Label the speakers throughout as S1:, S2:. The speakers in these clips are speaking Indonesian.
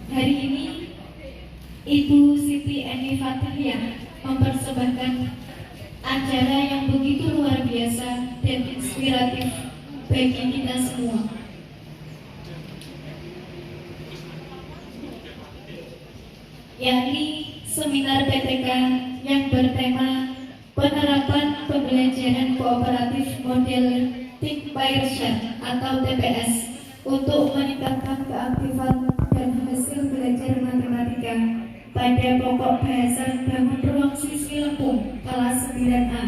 S1: Hari ini Ibu Siti Eni Fatihiyah mempersembahkan acara yang begitu luar biasa dan inspiratif bagi kita semua, yakni seminar PTK yang bertema penerapan pembelajaran kooperatif model Think by Irsyad atau TPS untuk meningkatkan keaktifan dan hasil belajar matematika pada pokok bahasa Bangun Ruang Siswi Lempung kelas 9A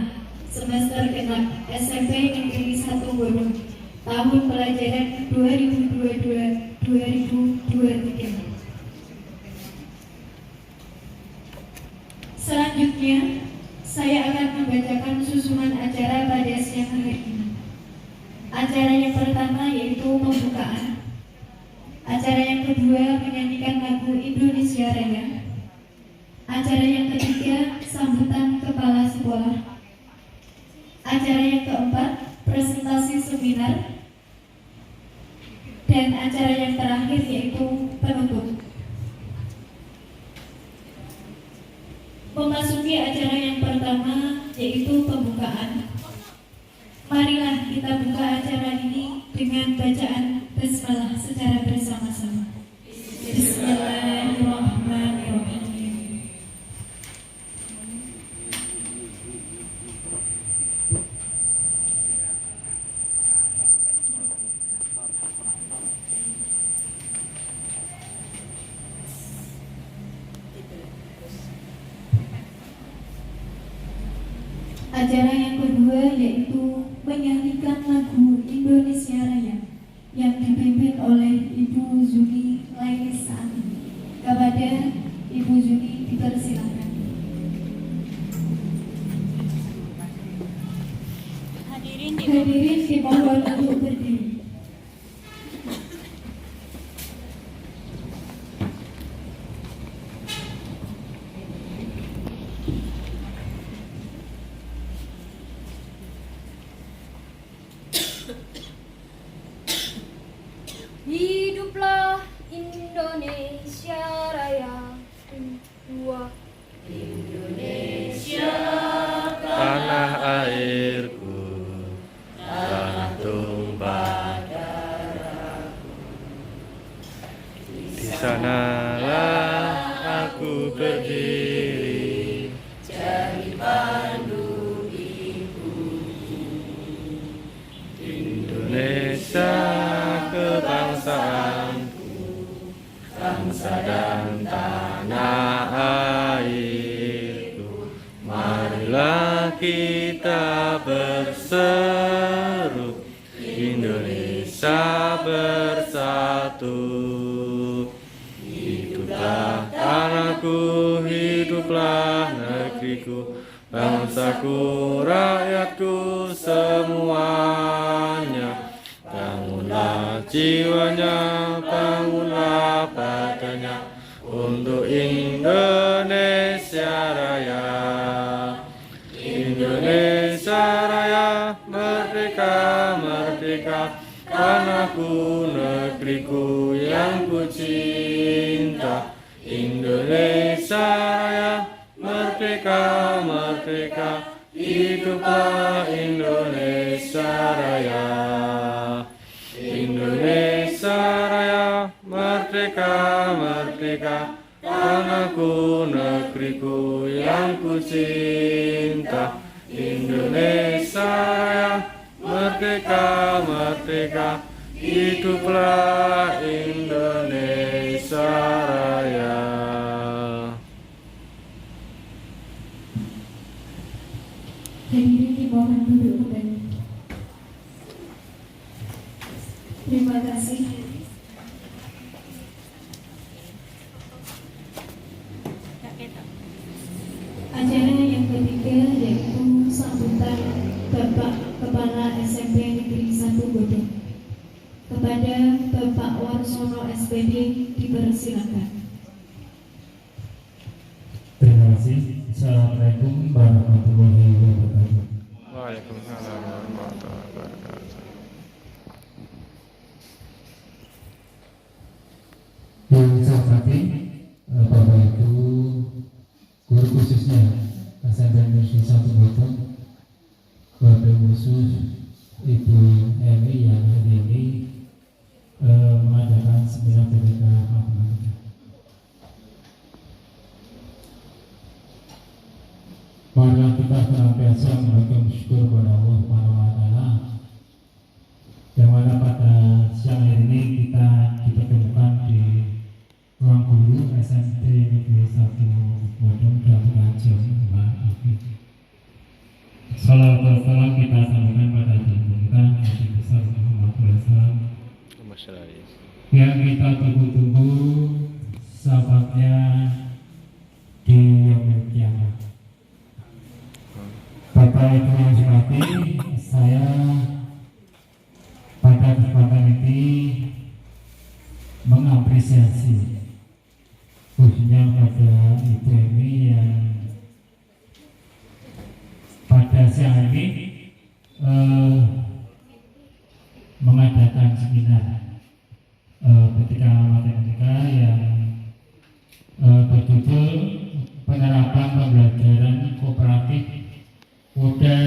S1: semester genap SMP Negeri 1 Gunung tahun pelajaran 2022-2023. Selanjutnya, saya akan membacakan susunan acara pada siang hari ini. Acara yang pertama yaitu pembukaan. Acara yang kedua menyanyikan lagu Indonesia Raya. Acara yang ketiga sambutan kepala sekolah. Acara yang keempat presentasi seminar. Dan acara yang terakhir yaitu penutup. Memasuki acara yang pertama yaitu pembukaan. Marilah kita buka acara ini dengan bacaan basmalah secara bersama-sama. Bismillahirrahmanirrahim. Acara yang kedua yaitu menyanyikan lagu Indonesia Raya yang dipimpin oleh Ibu Zuni Lainisani. Kepada Ibu Zuni dipersilakan. Hadirin dimohon untuk berdiri.
S2: Hiduplah Indonesia Raya. Dua.
S3: Indonesia tanah airku, tanah tumpah darahku. Di sanalah aku berdiri, jadi pandu ibuku. Indonesia kebangsaanku, bangsa dan tanah airku. Marilah kita berseru, Indonesia bersatu. Hiduplah tanahku, hiduplah negeriku, bangsaku, rakyatku semuanya. Bangunlah jiwanya, bangunlah badannya untuk Indonesia Raya. Indonesia Raya, merdeka, merdeka, tanahku, negeriku yang ku cinta. Indonesia Raya, merdeka, merdeka, hiduplah Indonesia Raya. Indonesia Raya, merdeka, merdeka, tanahku, negeriku yang ku cinta. Indonesia Raya, merdeka, merdeka, hiduplah Indonesia Raya.
S1: Hadirin dimohon duduk kembali. Terima kasih. Acara yang ketiga yaitu sambutan Bapak Kepala SMP Negeri 1 Godong. Kepada Bapak Warsono SPD dipersilakan.
S4: Terima kasih. Assalamualaikum warahmatullahi wabarakatuh.
S3: Waalaikumsalam warahmatullahi wabarakatuh.
S4: Yang saya hormati Bapak Ibu guru khususnya SMP Negeri 1 Bogor, wabil khusus Ibu Emi yang hari ini mengadakan seminar BPK matematika. Marilah kita senantiasa mengucapkan syukur kepada Allah Subhanahu wa Ta'ala, yang mana pada siang hari ini kita dipertemukan di ruang guru SMP Negeri 1 Bodong dalam pengajian Mbak Afi. Salawat dan salam kita sampaikan pada Nabi kita Nabi besar Muhammad SAW yang kita tunggu-tunggu sahabatnya di yaumil kiamat. Bapak Ibu yang hormati, saya pada kesempatan ini mengapresiasi khususnya pada Ibu Emi yang pada siang ini mengadakan seminar ketika matematika yang berjudul penerapan pembelajaran kooperatif Moda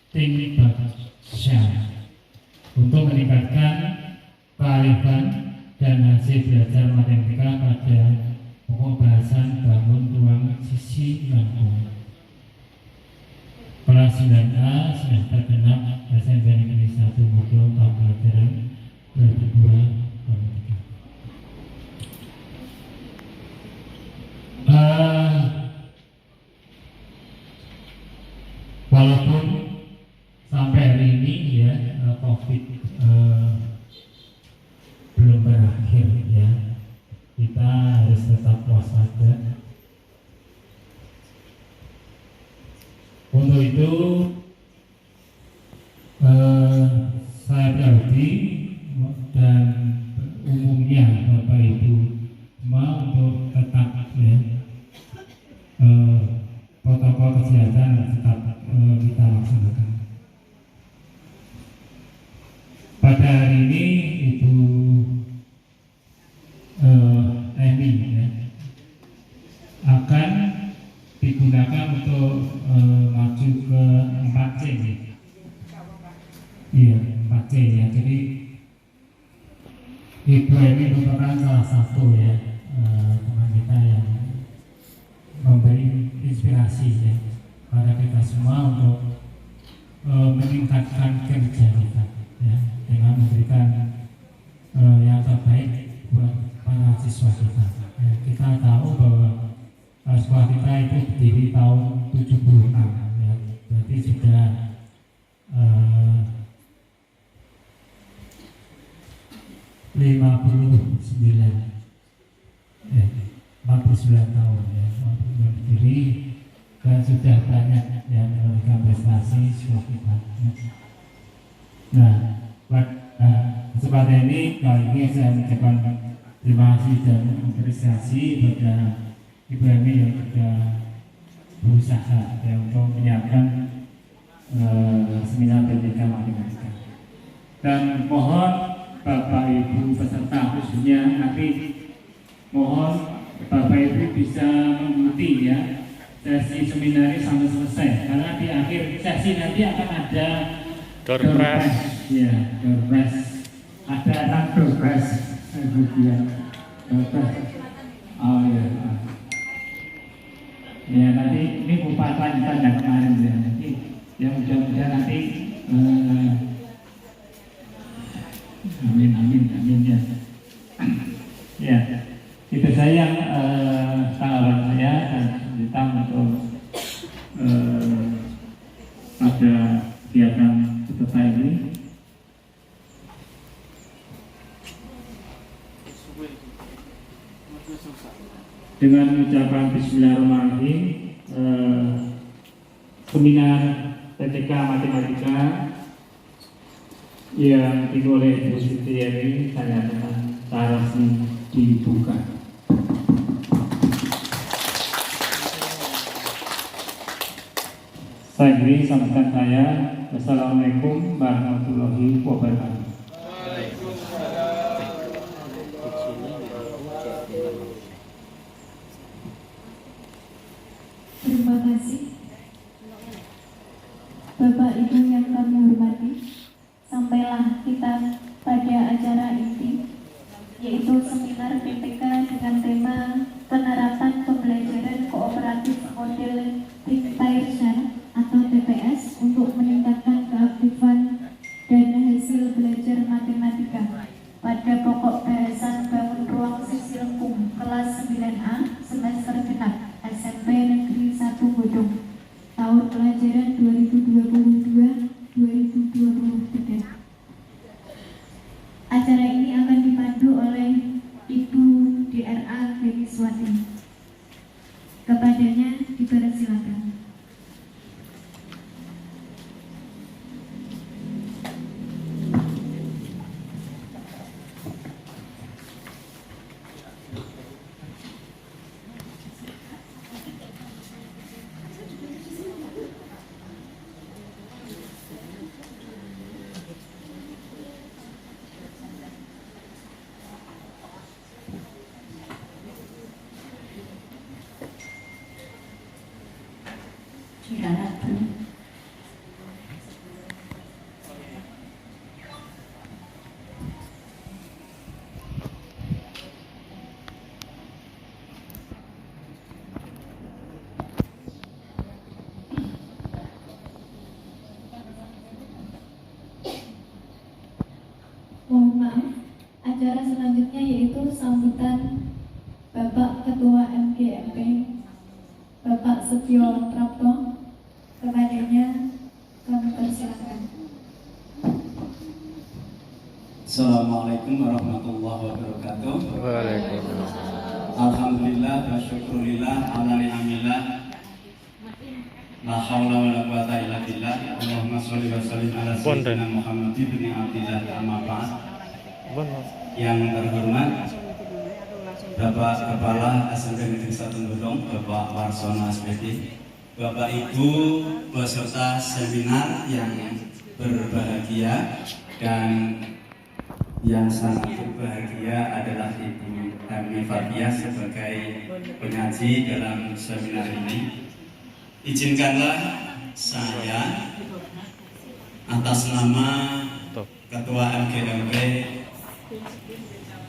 S4: Tinggi Baca untuk meningkatkan kearifan dan hasil belajar matematika pada pokok bahasan bangun ruang sisi lambung. Kelas 9A semester genap SMP Negeri 1 Bogor tahun pelajaran 2002. Walaupun sampai hari ini ya COVID belum berakhir ya, kita harus tetap waspada. Untuk itu saya pribadi dan umumnya Bapak Ibu mau untuk tetap ya, protokol kesehatan tetap kita laksanakan. Pada hari ini Ibu Emi ya, akan digunakan untuk maju ke 4C nih. Iya, 4C ya. Jadi Ibu Emi merupakan salah satu ya teman kita yang memberi inspirasi ya pada kita semua untuk meningkatkan kerja kita ya, dengan memberikan yang terbaik buat para siswa kita. Ya, kita tahu bahwa sekolah kita itu berdiri tahun 76 ya, berarti sudah 49 tahun ya, berdiri dan sudah banyak yang memberikan prestasi siswa kita. Nah, kesempatan ini kali ini saya mengucapkan terima kasih dan apresiasi pada Ibu Emi yang sudah berusaha ya, untuk menyiapkan seminar BPK matematika. Dan mohon Bapak Ibu peserta khususnya nanti mohon Bapak Ibu bisa mengikuti ya sesi seminar ini sampai selesai, karena di akhir sesi nanti akan ada door prize ya, door prize, ada door prize kemudian oh ya ya, nanti ini upaya lanjutan yang kemarin ya, nanti yang mudah-mudahan nanti amin ya. Ya, itu saya tanggapan saya dan kita untuk pada kegiatan peserta ini. Dengan ucapan Bismillahirrahmanirrahim, seminar PTK Matematika yang dimulai Ibu Siti ini saya akan resmi dibuka. Saya beri sambutan saya. Wassalamualaikum warahmatullahi wabarakatuh.
S1: kasih. Bapak Ibu yang kami hormati, sampailah kita pada acara inti, yaitu seminar PPK dengan tema penerapan pembelajaran kooperatif model Tim Tairsyah atau TPS untuk meningkatkan keaktifan dan hasil belajar matematika pada pokok bahasan bangun ruang sisi lengkung kelas 9A semester genap SMP Negeri 1 Godong tahun pelajaran 2022-2023. Acara ini akan dipandu oleh Ibu DRA Beniswati. Kepadanya dipersilakan. Mohon maaf, acara selanjutnya yaitu sambutan Bapak Ketua MGMP Bapak Setio Prapto. Kepadanya kami persilakan.
S5: Assalamualaikum warahmatullahi wabarakatuh.
S3: Waalaikumsalam.
S5: Alhamdulillah wa syukurillah ala ni'amillah. La haula wa la quwata illa billah. Allahumma sholli wa sallim ala sayyidina Muhammad ibn Abdillah amma ba'd. Yang terhormat Bapak Kepala SMP Negeri 1 Godong, Bapak Warsono SPD, Bapak Ibu peserta seminar yang berbahagia, dan yang sangat berbahagia adalah Ibu Emi Fathiyah sebagai penyaji dalam seminar ini. Izinkanlah saya atas nama Ketua MGMP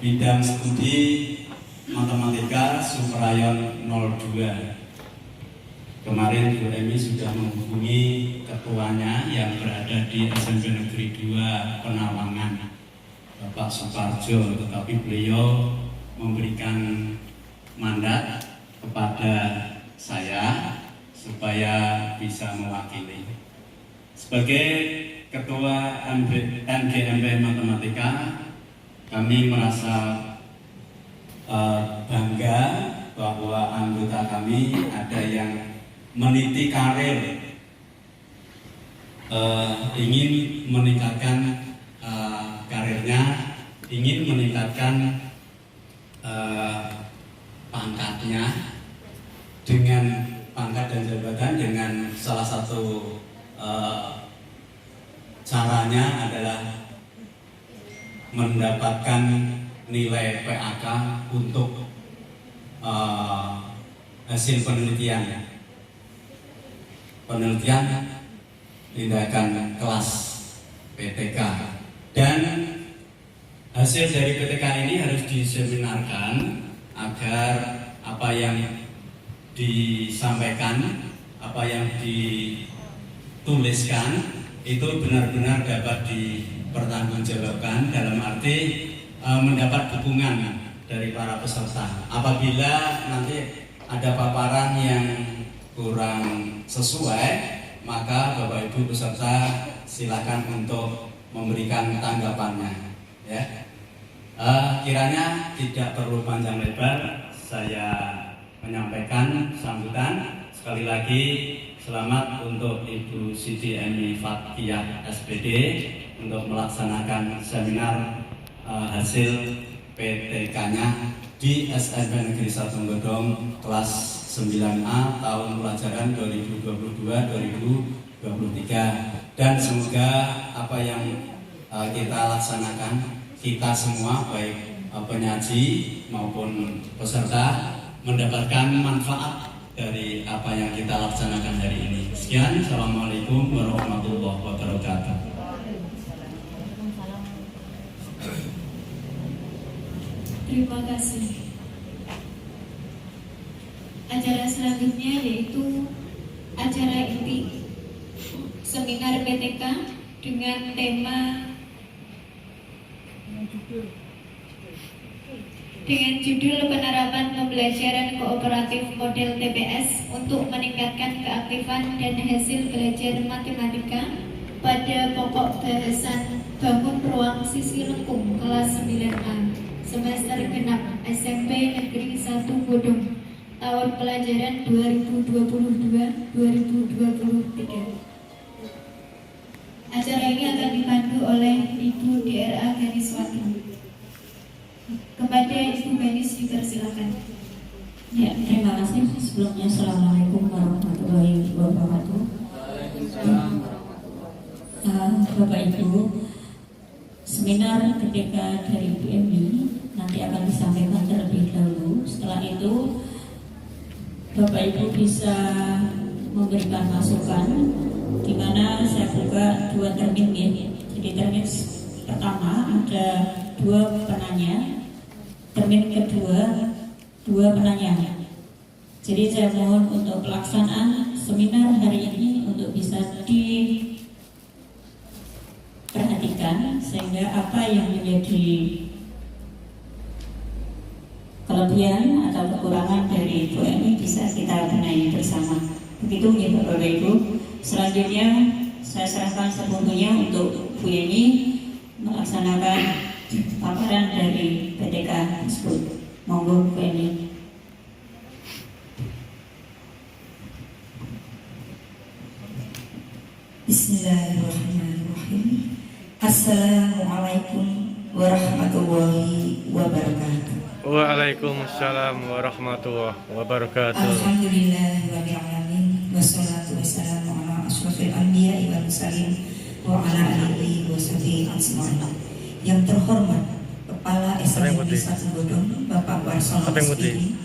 S5: Bidang Studi Matematika Suprayon 02. Kemarin Bu Emi sudah menghubungi ketuanya yang berada di SMP Negeri 2 Penawangan, Bapak Suparjo, tetapi beliau memberikan mandat kepada saya supaya bisa mewakili. Sebagai Ketua MGMP Matematika, kami merasa bangga bahwa anggota kami ada yang meniti karir, ingin meningkatkan karirnya, ingin meningkatkan pangkatnya dengan pangkat dan jabatan, dengan salah satu caranya adalah mendapatkan nilai PAK untuk hasil penelitian tindakan kelas PTK, dan hasil dari PTK ini harus diseminarkan agar apa yang disampaikan, apa yang dituliskan itu benar-benar dapat dipertanggungjawabkan, dalam arti mendapat dukungan dari para peserta. Apabila nanti ada paparan yang kurang sesuai, maka Bapak Ibu peserta silakan untuk memberikan tanggapannya, ya. Kiranya tidak perlu panjang lebar, saya menyampaikan sambutan. Sekali lagi selamat untuk Ibu Siti Emi Fathiyah SPD untuk melaksanakan seminar hasil PTK-nya di SMP Negeri 1 Godong kelas 9A tahun pelajaran 2022-2023, dan semoga apa yang kita laksanakan, kita semua baik penyaji maupun peserta mendapatkan manfaat dari apa yang kita laksanakan hari ini. Sekian, Assalamualaikum warahmatullahi wabarakatuh.
S1: Terima kasih. Acara selanjutnya yaitu acara inti seminar PTK dengan tema dengan judul penerapan pembelajaran kooperatif model TPS untuk meningkatkan keaktifan dan hasil belajar matematika pada pokok bahasan bangun ruang sisi lengkung kelas 9A semester genap SMP Negeri 1 Bodong tahun pelajaran 2022-2023. Acara ini akan dipandu oleh Ibu DRA Ganiswati. Kepada Ibu Ganis dipersilakan.
S6: Ya, terima kasih. Sebelumnya, Assalamualaikum warahmatullahi wabarakatuh. Bapak Ibu, seminar ketika dari BMI nanti akan disampaikan terlebih dahulu. Setelah itu, Bapak Ibu bisa memberikan masukan, di mana saya buka 2 termin ya. Jadi termin pertama ada 2 penanya. Termin kedua 2 penanya. Jadi saya mohon untuk pelaksanaan seminar hari ini untuk bisa diperhatikan sehingga apa yang menjadi kelebihan atau kekurangan dari BMI bisa kita benahi bersama. Begitu ya Bapak Ibu. Selanjutnya saya serahkan sepenuhnya untuk Bu Yeni melaksanakan paparan dari PTK tersebut. Monggo Bu Yeni.
S7: Bismillahirrahmanirrahim. Assalamualaikum warahmatullahi wabarakatuh.
S3: Waalaikumsalam warahmatullahi wabarakatuh.
S7: Alhamdulillahirabbil alamin wassalatu wassalamu ala asyrofil anbiya'i wal mursalin wa ala alihi washabihi ajmain. Yang terhormat Kepala SMNI 1 Bodong Bapak Warsono Sendiri,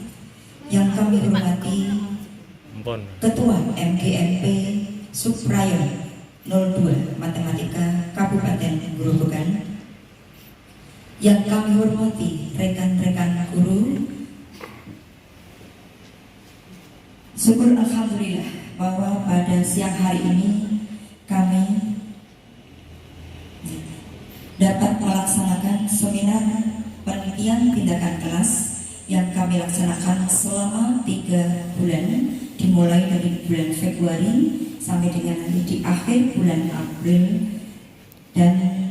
S7: yang kami hormati Ketua MGMP Suprayon 02 Matematika Kabupaten Grobogan, yang kami hormati rekan-rekan guru. Syukur alhamdulillah bahwa pada siang hari ini kami dapat melaksanakan seminar penelitian tindakan kelas yang kami laksanakan selama 3 bulan, dimulai dari bulan Februari sampai dengan nanti di akhir bulan April. Dan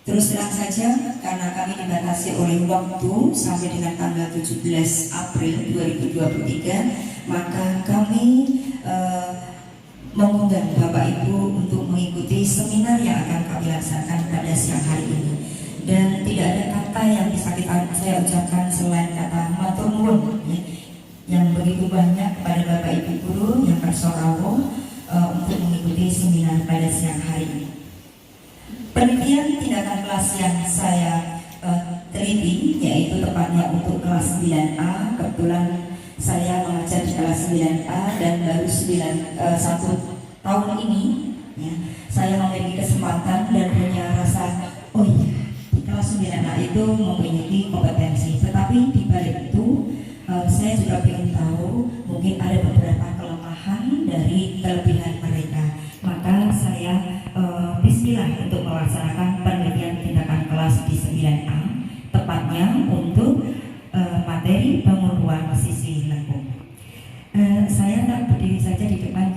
S7: terus terang saja karena kami dibatasi oleh waktu sampai dengan tanggal 17 April 2023, maka kami mengundang Bapak Ibu untuk mengikuti seminar yang akan kami laksanakan pada siang hari ini. Dan tidak ada kata yang bisa saya ucapkan selain kata matur nuwun yang begitu banyak kepada Bapak Ibu guru yang bersorawo untuk mengikuti seminar pada siang hari ini. Penelitian tindakan kelas yang saya teliti yaitu tepatnya untuk kelas 9A. Kebetulan saya mengajar di kelas 9A dan baru 1 tahun ini ya, saya memiliki kesempatan dan punya rasa oh iya, di kelas 9A itu memiliki kompetensi. Tetapi di balik itu saya juga ingin tahu mungkin ada beberapa kelemahan dari kelebihan mereka. Maka saya bismillah untuk melaksanakan penelitian tindakan kelas di 9A, tepatnya untuk materi bangun ruang sisi lengkung. Saya tak berdiri saja di depan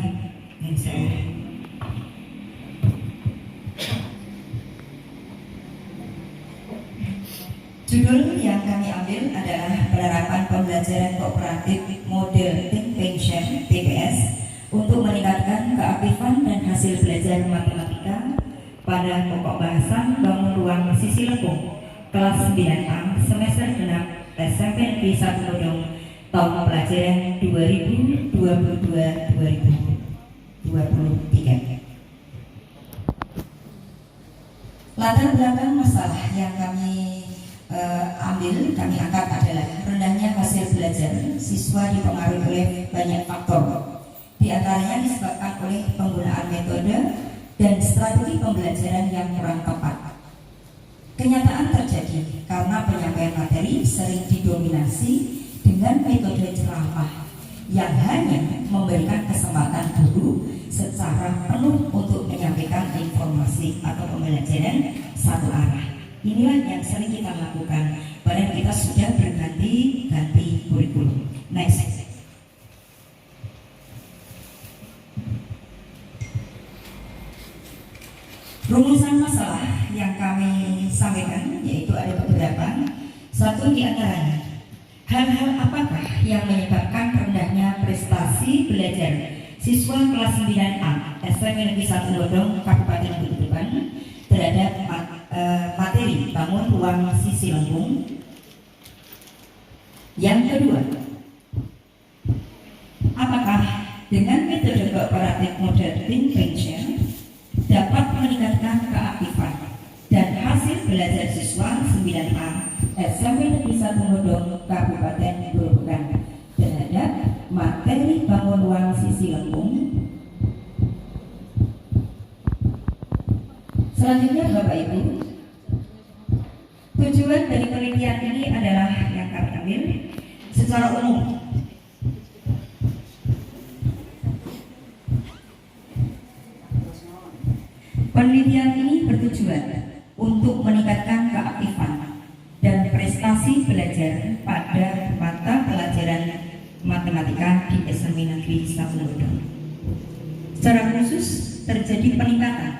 S7: Judul yang kami ambil adalah penerapan pembelajaran kooperatif model Think Pension TPS untuk meningkatkan keaktifan dan hasil belajar matematika pada pokok bahasan bangun ruang sisi lengkung kelas 9A semester genap SMP Negeri 1 Bodong tahun pelajaran 2022-2023. Latar belakang masalah yang kami kami angkat adalah rendahnya hasil belajar siswa dipengaruhi oleh banyak faktor. Di antaranya disebabkan oleh penggunaan metode dan strategi pembelajaran yang kurang tepat. Kenyataan terjadi karena penyampaian materi sering didominasi dengan metode ceramah yang hanya memberikan kesempatan guru secara penuh untuk menyampaikan informasi atau pembelajaran satu arah. Inilah yang sering kita lakukan, padahal kita sudah berganti-ganti kurikulum. Next. Rumusan masalah yang kami sampaikan yaitu ada beberapa. Satu di antaranya, hal-hal apakah yang menyebabkan rendahnya prestasi belajar siswa kelas 9A SMP Negeri 1 Lodong Kabupaten Butuban terhadap materi bangun ruang sisi lengkung? Yang kedua, apakah dengan metode kooperatif model think pension dapat meningkatkan keaktifan dan hasil belajar siswa 9A SMP Negeri 1 Lodong Kabupaten Butuban terhadap materi bangun ruang sisi lengkung? Selanjutnya Bapak Ibu, tujuan dari penelitian ini adalah yang kami ambil secara umum. Penelitian ini bertujuan untuk meningkatkan keaktifan dan prestasi belajar pada mata pelajaran matematika di SMP Negeri 1 Lodong. Secara khusus terjadi peningkatan.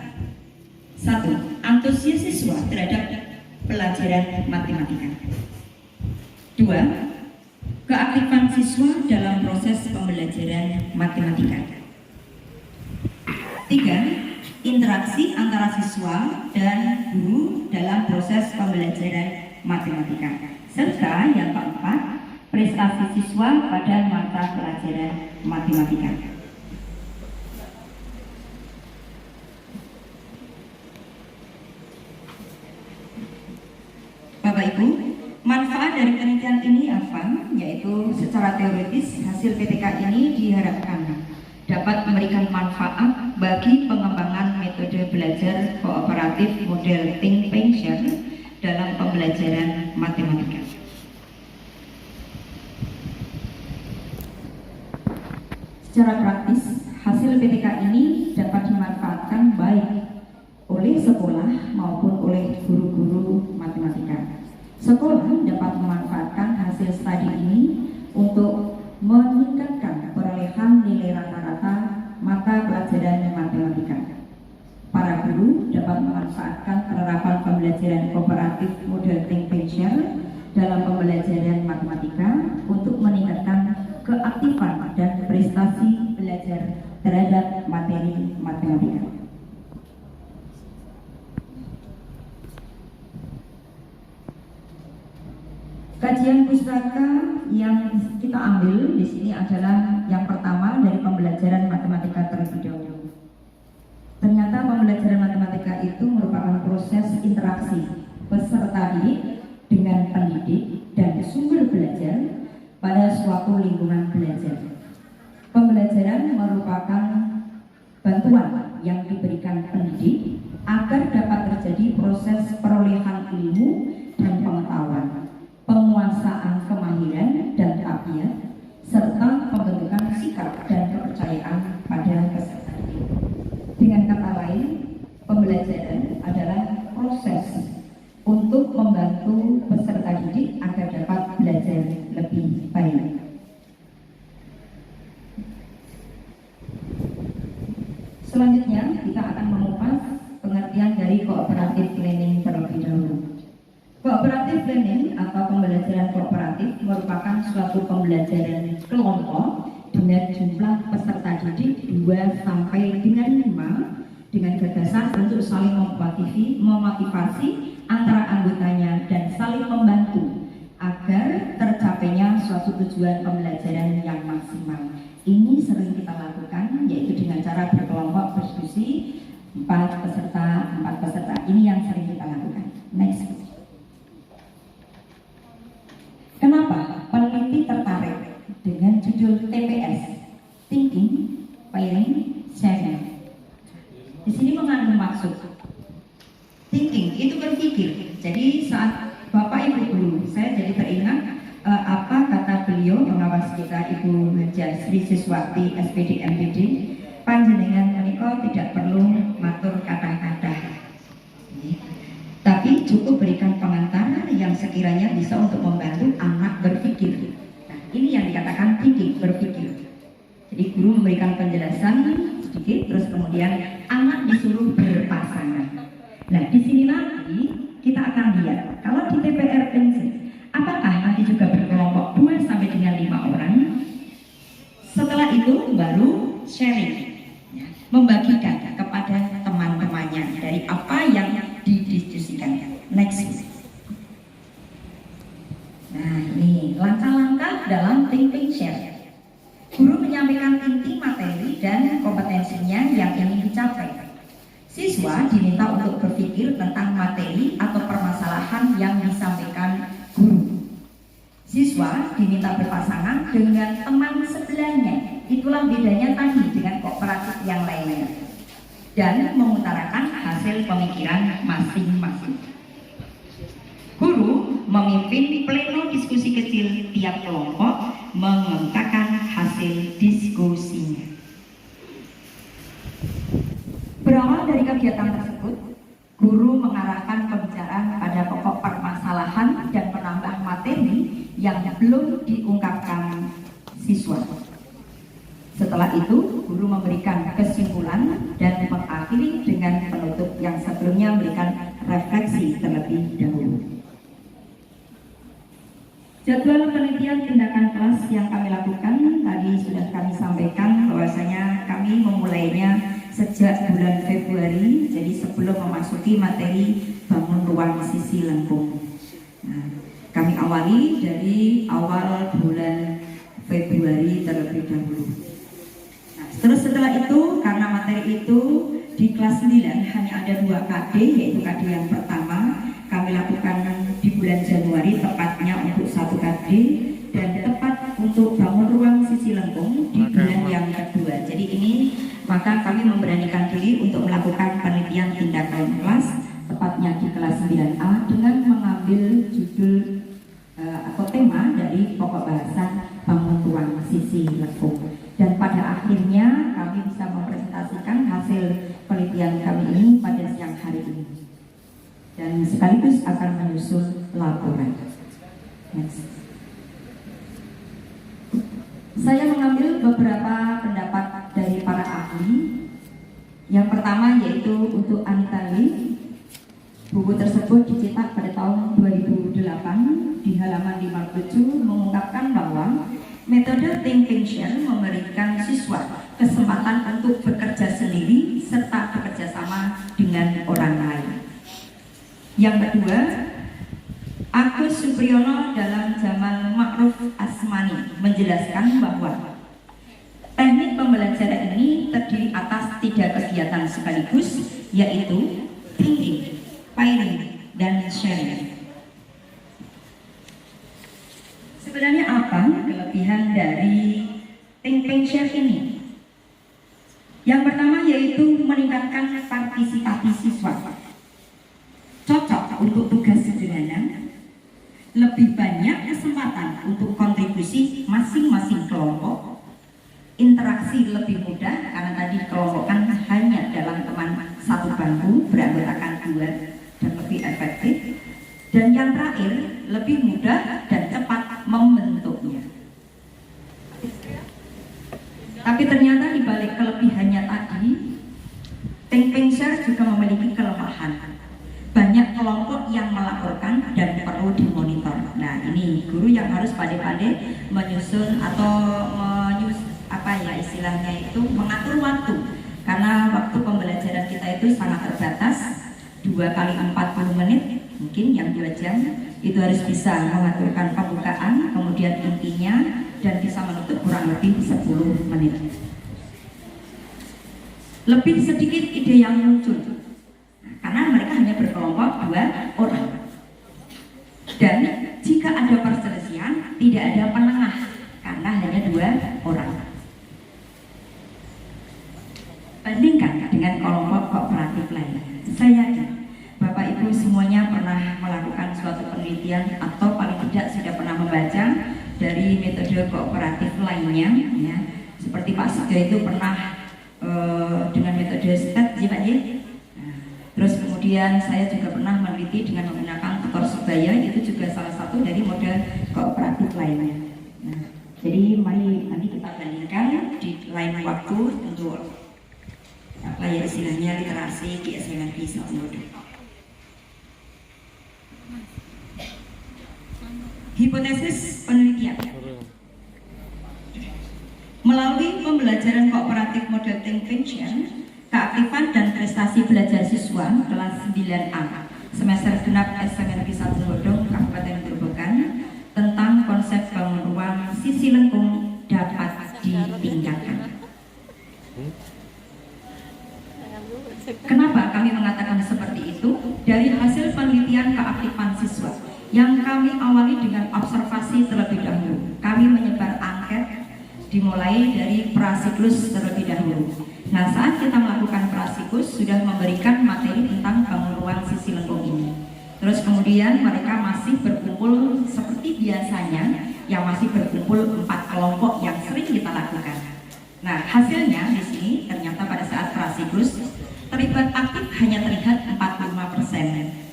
S7: 1. Antusias siswa terhadap pelajaran matematika. 2. Keaktifan siswa dalam proses pembelajaran matematika. 3. Interaksi antara siswa dan guru dalam proses pembelajaran matematika. Serta yang keempat, prestasi siswa pada mata pelajaran matematika. Bapak Ibu, manfaat dari penelitian ini apa? Yaitu secara teoritis hasil PTK ini diharapkan dapat memberikan manfaat bagi pengembangan metode belajar kooperatif model think pension dalam pembelajaran matematika. Secara praktis, hasil PTK ini dapat dimanfaatkan baik oleh sekolah maupun oleh guru-guru matematika. Sekolah dapat memanfaatkan hasil studi ini untuk meningkatkan perolehan nilai rata-rata mata pelajaran matematika. Para guru dapat memanfaatkan penerapan pembelajaran kooperatif model think pension dalam pembelajaran matematika untuk meningkatkan keaktifan dan prestasi belajar terhadap materi matematika. Kajian pustaka yang kita ambil di sini adalah yang pertama dari pembelajaran matematika terlebih dahulu. Ternyata pembelajaran matematika itu merupakan proses interaksi peserta didik dengan pendidik dan sumber belajar pada suatu lingkungan belajar. Pembelajaran merupakan bantuan yang diberikan pendidik agar dapat terjadi proses perolehan ilmu dan pengetahuan, penguasaan kemahiran dan tabiat, serta pembentukan sikap dan kepercayaan pada peserta didik. Dengan kata lain, pembelajaran adalah proses untuk membantu peserta didik agar dapat belajar lebih baik. Selanjutnya, kita akan mengupas pengertian dari cooperative learning terlebih dahulu. Cooperative learning atau pembelajaran kooperatif merupakan suatu pembelajaran kelompok dengan jumlah peserta didik 2 sampai dengan 5 dengan gagasan untuk saling memotivasi antara anggotanya dan saling membantu agar tercapainya suatu tujuan pembelajaran yang maksimal. Ini sering kita lakukan yaitu dengan cara berkelompok berdiskusi 4 peserta. Ini yang sering kita lakukan. Next. Kenapa peneliti tertarik apa kata beliau pengawas kita Ibu Haja Sri Siswati SPD MPD, panjenengan menika tidak perlu matur kata-kata, tapi cukup berikan pengantar yang sekiranya bisa untuk membantu anak berpikir. Nah, ini yang dikatakan thinking, berpikir. Jadi guru memberikan penjelasan sedikit, terus kemudian anak disuruh berpasangan. Nah, di sini nanti kita akan lihat kalau di TPR Prinsip, apakah nanti juga berkelompok 2 sampai dengan 5 orang. Setelah itu baru sharing, membagikan kepada teman-temannya dari apa yang didiskusikan. Next. Nah, ini langkah-langkah dalam thinking share. Guru menyampaikan inti materi dan kompetensinya yang ingin dicapai. Siswa diminta untuk berpikir tentang materi atau permasalahan yang disampaikan guru. Siswa diminta berpasangan dengan teman sebelahnya. Itulah bedanya tadi dengan kooperatif yang lainnya. Dan mengutarakan hasil pemikiran masing-masing. Guru memimpin pleno diskusi kecil tiap kelompok, mengemukakan hasil diskusinya. Berawal dari kegiatan tersebut, guru mengarahkan pembicaraan pada pokok permasalahan dan menambah materi yang belum diungkapkan siswa. Setelah itu, guru memberikan kesimpulan dan mengakhiri dengan penutup yang sebelumnya memberikan refleksi terlebih dahulu. Jadwal penelitian tindakan kelas yang kami lakukan tadi sudah kami sampaikan bahwasanya kami memulainya sejak bulan Februari, jadi sebelum memasuki materi bangun ruang sisi lengkung. Nah, kami awali dari awal bulan Februari terlebih dahulu. Nah, terus setelah itu karena materi itu di kelas 9 hanya ada 2 KD, yaitu KD yang pertama kami lakukan di bulan Januari, tepatnya untuk 1 KD, dan tepat untuk bangun ruang sisi lengkung di bulan yang kedua. Jadi ini maka kami memberanikan diri untuk melakukan penelitian tindakan kelas, tepatnya di kelas 9A dengan mengambil judul atau tema dari pokok bahasan bangun ruang sisi lengkung. Dan pada akhirnya kami bisa mempresentasikan hasil penelitian kami ini pada siang hari ini. Dan sekaligus akan menyusun laporan. Next. Saya mengambil beberapa pendapat dari para ahli. Yang pertama yaitu untuk Anita Lee. Buku tersebut dicetak pada tahun 2008 di halaman 57 mengungkapkan bahwa metode thinking share memberikan siswa kesempatan untuk bekerja sendiri serta bekerja sama dengan orang lain. Yang kedua, Agus Supriyono dalam Jamal Ma'ruf Asmani menjelaskan bahwa teknik pembelajaran ini terdiri atas 3 kegiatan sekaligus, yaitu thinking, pairing, dan sharing. Sebenarnya apa kelebihan dari thinking share ini? Yang pertama yaitu meningkatkan partisipasi siswa. Cocok untuk tugas sederhana, lebih banyak kesempatan untuk kontribusi masing-masing kelompok, interaksi lebih mudah karena tadi kelompok kan hanya dalam teman satu bangku beranggotakan 2 dan lebih efektif. Dan yang terakhir lebih mudah dan cepat membentuknya. Tapi ternyata di balik kelebihannya tadi, thinking share juga memiliki kelemahan. Banyak kelompok yang melaporkan dan perlu dimonitor. Nah, ini guru yang harus pandai-pandai menyusun atau istilahnya itu mengatur waktu. Karena waktu pembelajaran kita itu sangat terbatas, 2 kali 40 menit, mungkin yang 2 jam. Itu harus bisa mengaturkan pembukaan, kemudian intinya, dan bisa menutup kurang lebih 10 menit. Lebih sedikit ide yang muncul, karena mereka hanya berkelompok 2 orang. Dan jika ada perselisihan, tidak ada penengah karena hanya 2 orang. Bandingkan dengan kelompok kooperatif lain. Saya yakin Bapak Ibu semuanya pernah melakukan suatu penelitian atau paling tidak sudah pernah membaca metode kooperatif lainnya ya. Seperti Pak Sujo itu pernah dengan metode STEP ya Pak ya. Nah, terus kemudian saya juga pernah meneliti dengan menggunakan tutor sebaya, itu juga salah satu dari model kooperatif lainnya. Nah, jadi mari nanti kita bandingkan di lain waktu untuk apa ya istilahnya literasi di SMNP Sawalunto. Hipotesis penelitian. Melalui pembelajaran kooperatif model Think Pension, keaktifan dan prestasi belajar siswa kelas 9A semester genap SMNP Sawalunto Kabupaten Grobogan tentang konsep bangun ruang sisi lengkung dapat ditingkatkan. Kenapa kami mengatakan seperti itu? Dari hasil penelitian keaktifan siswa yang kami awali dengan observasi terlebih dahulu. Kami menyebar angket dimulai dari prasiklus terlebih dahulu. Nah, saat kita melakukan prasiklus sudah memberikan materi tentang bangun ruang sisi lengkung ini. Terus kemudian mereka masih berkumpul seperti biasanya, yang masih berkumpul 4 kelompok yang sering kita lakukan. Nah, hasilnya di sini ternyata pada saat prasiklus terlibat aktif hanya terlihat 45%.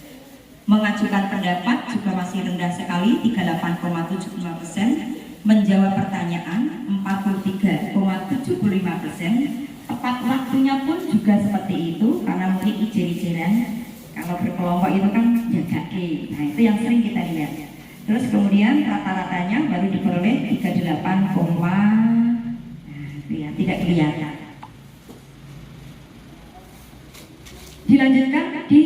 S7: Mengajukan pendapat juga masih rendah sekali 38,75%. Menjawab pertanyaan 43,75%. Tepat waktunya pun juga seperti itu karena mungkin ijer-ijeran. Kalau berkelompok itu kan jaga ke. Nah, itu yang sering kita lihat. Terus kemudian rata-ratanya baru diperoleh 38, ya, tidak kelihatan. Dilanjutkan di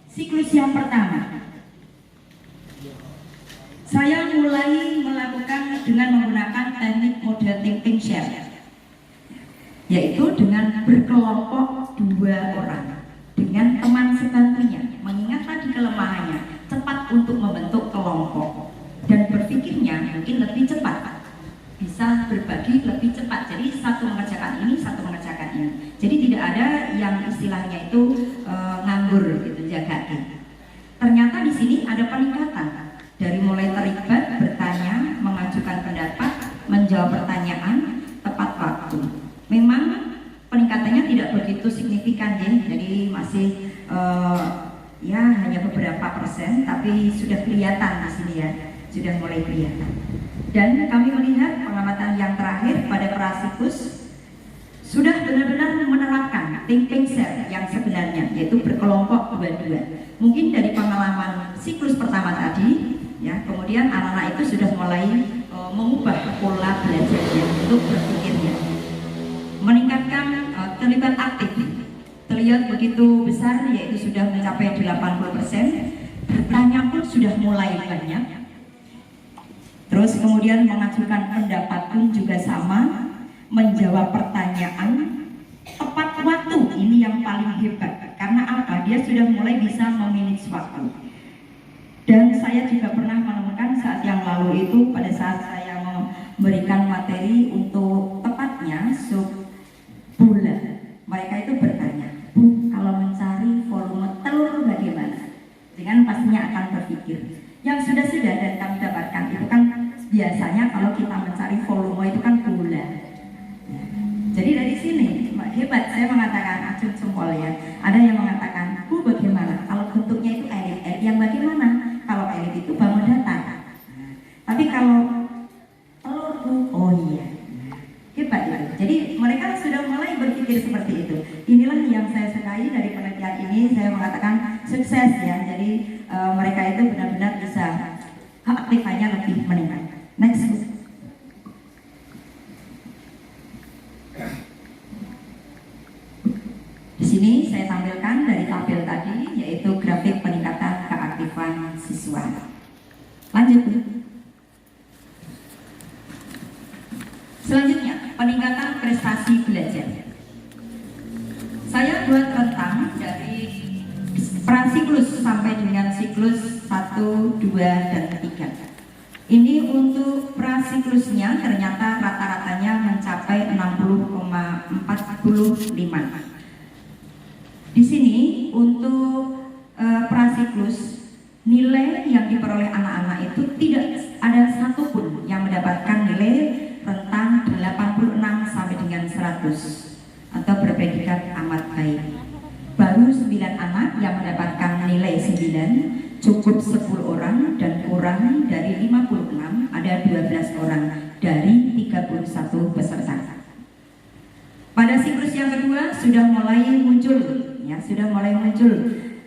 S7: siklus yang pertama. Saya mulai melakukan dengan menggunakan teknik model thinking share, yaitu dengan berkelompok 2 orang dengan teman sebantunya, mengingat tadi kelemahannya, cepat untuk membentuk kelompok dan berpikirnya mungkin lebih cepat, bisa berbagi lebih cepat. Jadi satu mengerjakan ini, satu mengerjakan ini. Jadi tidak ada yang istilahnya itu nganggur gitu, jaga. Ternyata di sini ada peningkatan dari mulai terlibat, bertanya, mengajukan pendapat, menjawab pertanyaan tepat waktu. Memang peningkatannya tidak begitu signifikan ya, jadi masih ya hanya beberapa persen, tapi sudah kelihatan di sini ya, sudah mulai kelihatan. Dan kami melihat pengamatan yang terakhir pada prasiklus sudah benar-benar menerapkan thinking share yang sebenarnya, yaitu berkelompok 2-2. Mungkin dari pengalaman siklus pertama tadi, ya, kemudian anak-anak itu sudah mulai mengubah pola belajarnya untuk berpikirnya, meningkatkan terlibat aktif, terlihat begitu besar, yaitu sudah mencapai 80%. Bertanya pun sudah mulai banyak. Terus kemudian mengajukan pendapat pun juga sama, menjawab pertanyaan tepat waktu. Ini yang paling hebat. Karena apa? Dia sudah mulai bisa memanage waktu. Dan saya juga pernah menemukan saat yang lalu itu, pada saat saya memberikan materi untuk tepatnya sub bulan, mereka itu bertanya, Bu, kalau mencari volume telur bagaimana? Dengan pastinya akan berpikir yang sudah-sudah dan kami dapatkan itu kan biasanya kalau kita mencari volume itu kan gula. Jadi dari sini hebat, saya mengatakan acung jempol ya. Ada yang mengatakan, Bu, bagaimana kalau bentuknya itu elit yang bagaimana? Kalau elit itu bangun datar. Tapi kalau telur, Bu, oh iya, hebat itu. Jadi mereka sudah mulai berpikir seperti itu. Inilah yang saya sukai dari penelitian ini. Saya mengatakan sukses ya. Jadi mereka itu benar-benar bisa aktifannya lebih meningkat. Next. Di sini saya tampilkan dari tabel tadi, yaitu grafik peningkatan keaktifan siswa. Lanjut. Selanjutnya, peningkatan prestasi belajar. Saya buat rentang dari prasiklus sampai dengan siklus 1, 2, dan 3. Ini untuk prasiklusnya ternyata rata-ratanya mencapai 60,45. Di sini untuk prasiklus, nilai yang diperoleh anak-anak itu tidak ada satupun yang mendapatkan cukup 10 orang dan kurang dari 56 ada 12 orang dari 31 peserta. Pada siklus yang kedua sudah mulai muncul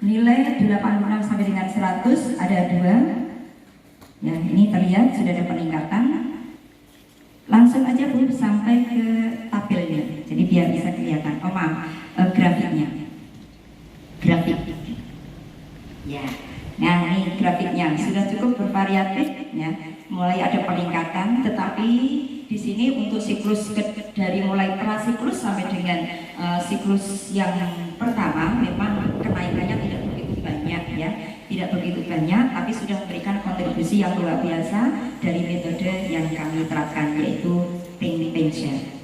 S7: nilai 86 sampai dengan 100 ada 2. Ya, ini terlihat sudah ada peningkatan. Langsung aja Bu sampai ke tabelnya. Jadi biar bisa kelihatan. Grafiknya. Grafik. Ya. Nah, ini grafiknya sudah cukup bervariatif ya. Mulai ada peningkatan, tetapi di sini untuk siklus dari mulai prasiklus sampai dengan siklus yang pertama memang kenaikannya tidak begitu banyak ya, tidak begitu banyak, tapi sudah memberikan kontribusi yang luar biasa dari metode yang kami terapkan, yaitu think share.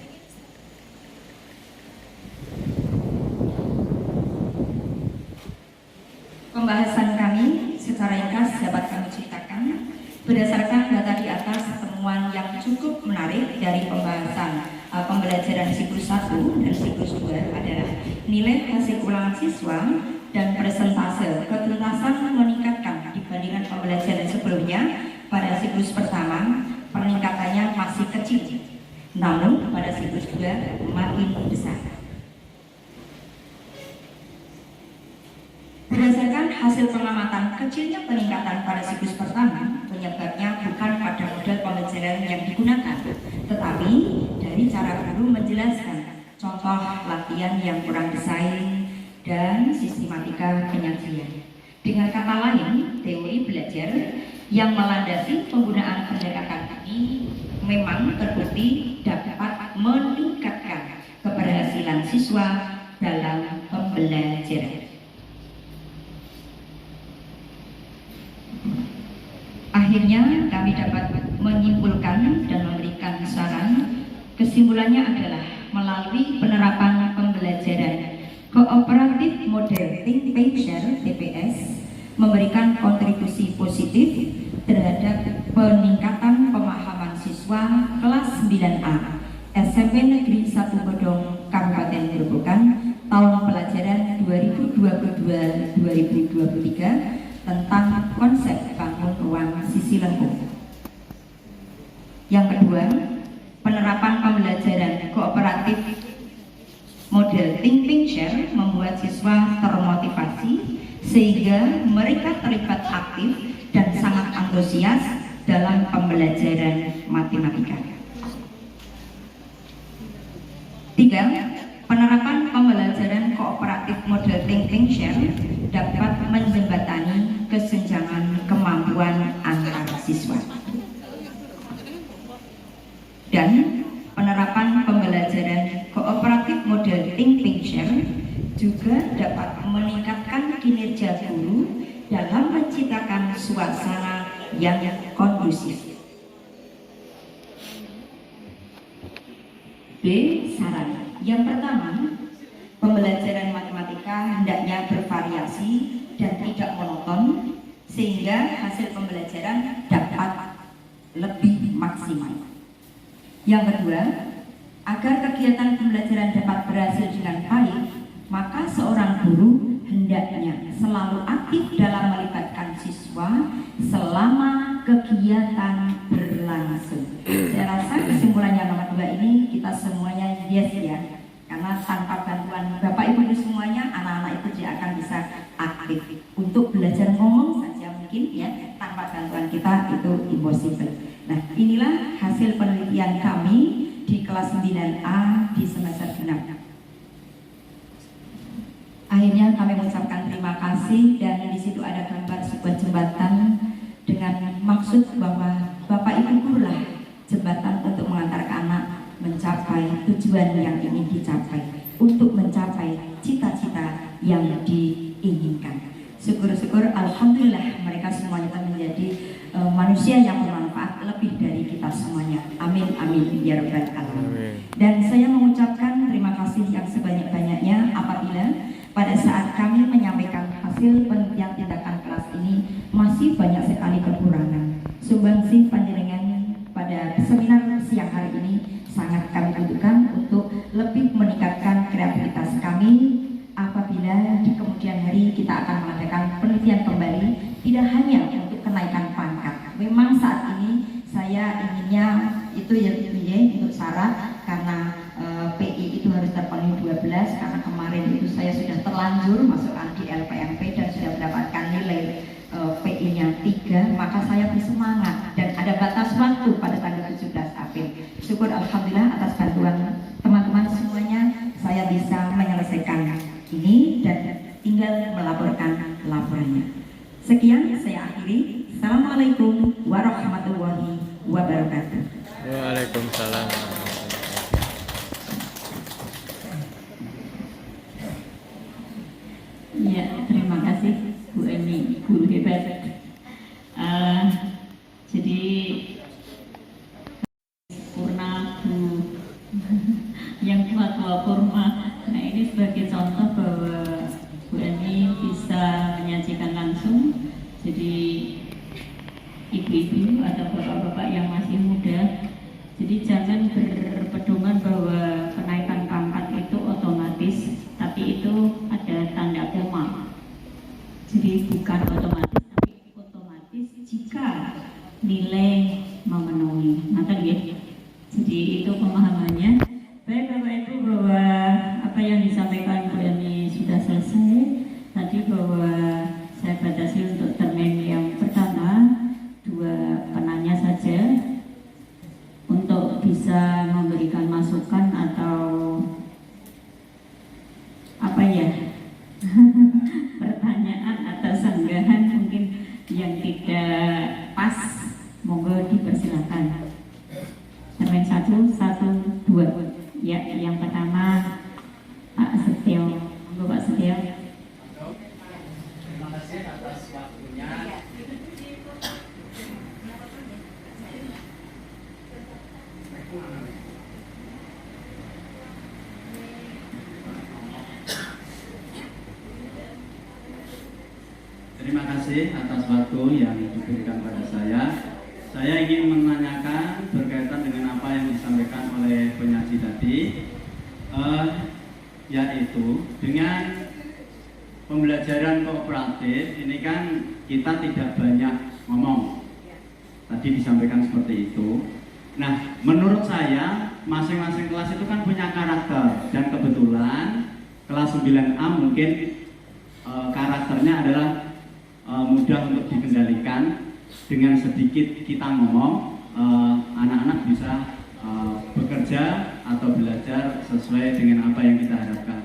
S7: Pembahasan kami secara ringkas dapat kami ceritakan berdasarkan data di atas. Temuan yang cukup menarik dari pembahasan pembelajaran siklus 1 dan siklus 2 adalah nilai hasil ulangan siswa dan persentase ketuntasan meningkatkan dibandingkan pembelajaran sebelumnya. Pada siklus pertama peningkatannya masih kecil, namun pada siklus 2 makin besar. Berdasarkan hasil pengamatan kecilnya peningkatan pada siklus pertama, penyebabnya bukan pada model pembelajaran yang digunakan, tetapi dari cara guru menjelaskan, contoh latihan yang kurang desain dan sistematika penyajian. Dengan kata lain, teori belajar yang melandasi penggunaan pendekatan ini memang terbukti dapat meningkatkan keberhasilan siswa dalam pembelajaran. Akhirnya kami dapat menyimpulkan dan memberikan saran. Kesimpulannya adalah melalui penerapan pembelajaran kooperatif model Think Paint Share TPS memberikan kontribusi positif terhadap peningkatan pemahaman siswa kelas 9A SMP Negeri 1 Bodong Kabupaten Grobogan tahun pelajaran 2022-2023 tentang konsep bangun ruang sisi lengkung. Yang kedua, penerapan pembelajaran kooperatif model Think Paint Share membuat siswa termotivasi sehingga mereka terlibat aktif dan sangat antusias dalam pembelajaran matematika. Tiga, penerapan pembelajaran kooperatif model Think Paint Share dapat menjembatani kesenjangan kemampuan antar siswa. Dan penerapan pembelajaran kooperatif model Think Paint Share juga dapat meningkatkan kinerja guru dalam menciptakan suasana yang kondusif. B. Saran. Yang pertama, pembelajaran matematika hendaknya bervariasi dan tidak monoton sehingga hasil pembelajaran dapat lebih maksimal. Yang kedua, agar kegiatan pembelajaran dapat berhasil dengan baik, maka seorang guru hendaknya selalu aktif dalam melibatkan siswa selama kegiatan berlangsung. Saya rasa kesimpulan yang nomor 2 ini kita semuanya yes ya, karena tanpa bantuan Bapak Ibu semuanya, anak-anak itu tidak akan bisa aktif untuk belajar ngomong saja mungkin ya, tanpa bantuan kita itu impossible. Nah, inilah hasil penelitian kami di kelas 9A di semester 6. Akhirnya kami mengucapkan terima kasih, dan di situ ada gambar sebuah jembatan dengan maksud bahwa Bapak Ibu gurulah jembatan untuk mengantarkan anak mencapai tujuan yang ingin dicapai, untuk mencapai cita-cita yang diinginkan. Syukur-syukur alhamdulillah mereka semuanya akan menjadi manusia yang bermanfaat lebih dari kita semuanya. Amin amin ya rabbal alamin. Dan saya mengucapkan terima kasih yang sebanyak-banyaknya apabila pada saat kami menyampaikan hasil penelitian tindakan kelas ini masih banyak sekali kekurangan. Sumbangsih panjenengan pada seminar siang hari ini sangat kami butuhkan untuk lebih meningkatkan kreativitas kami apabila di kemudian hari kita akan mengadakan penelitian kembali, tidak ya untuk syarat karena PI itu harus terpenuhi 12 karena kemarin itu saya sudah terlanjur masukkan di LPMP dan sudah mendapatkan nilai PI-nya 3, maka saya bersemangat dan ada batas waktu pada tanggal 17 April. Syukur alhamdulillah atas bantuan teman-teman semuanya saya bisa menyelesaikan ini dan tinggal melaporkan laporannya. Sekian saya akhiri. Assalamualaikum warahmatullahi wabarakatuh.
S3: Waalaikumsalam.
S6: Ya, terima kasih Bu Emi, guru hebat. Jadi Purna Bu yang tua-tua Purma. Nah ini sebagai contoh bahwa Bu Emi bisa menyajikan langsung. Jadi ibu-ibu atau bapak-bapak yang masih muda, jadi jangan berpedoman bahwa kenaikan pangkat itu otomatis, tapi itu ada tanda koma. Jadi bukan otomatis, tapi otomatis jika nilai memenuhi. Maka ya, jadi itu pemahamannya. Baik Bapak Ibu, bahwa apa yang disampaikan Bu Emi sudah selesai. Tadi bahwa saya batasi untuk termen yang pertama 2 penanya saja untuk bisa memberikan masukan atau apa ya pertanyaan atau sanggahan mungkin yang tidak pas, monggo dipersilakan. Termen 1, 2. Ya, yang pertama Pak Setio, monggo Pak Setio.
S5: Terima kasih atas waktunya. Terima kasih atas waktu yang diberikan pada saya. Saya ingin menanyakan berkaitan dengan apa yang disampaikan oleh penyaji tadi, yaitu dengan pembelajaran kooperatif ini kan kita tidak banyak ngomong. Tadi disampaikan seperti itu. Nah, menurut saya masing-masing kelas itu kan punya karakter dan kebetulan kelas 9A mungkin karakternya adalah mudah untuk dikendalikan. Dengan sedikit kita ngomong, anak-anak bisa bekerja atau belajar sesuai dengan apa yang kita harapkan.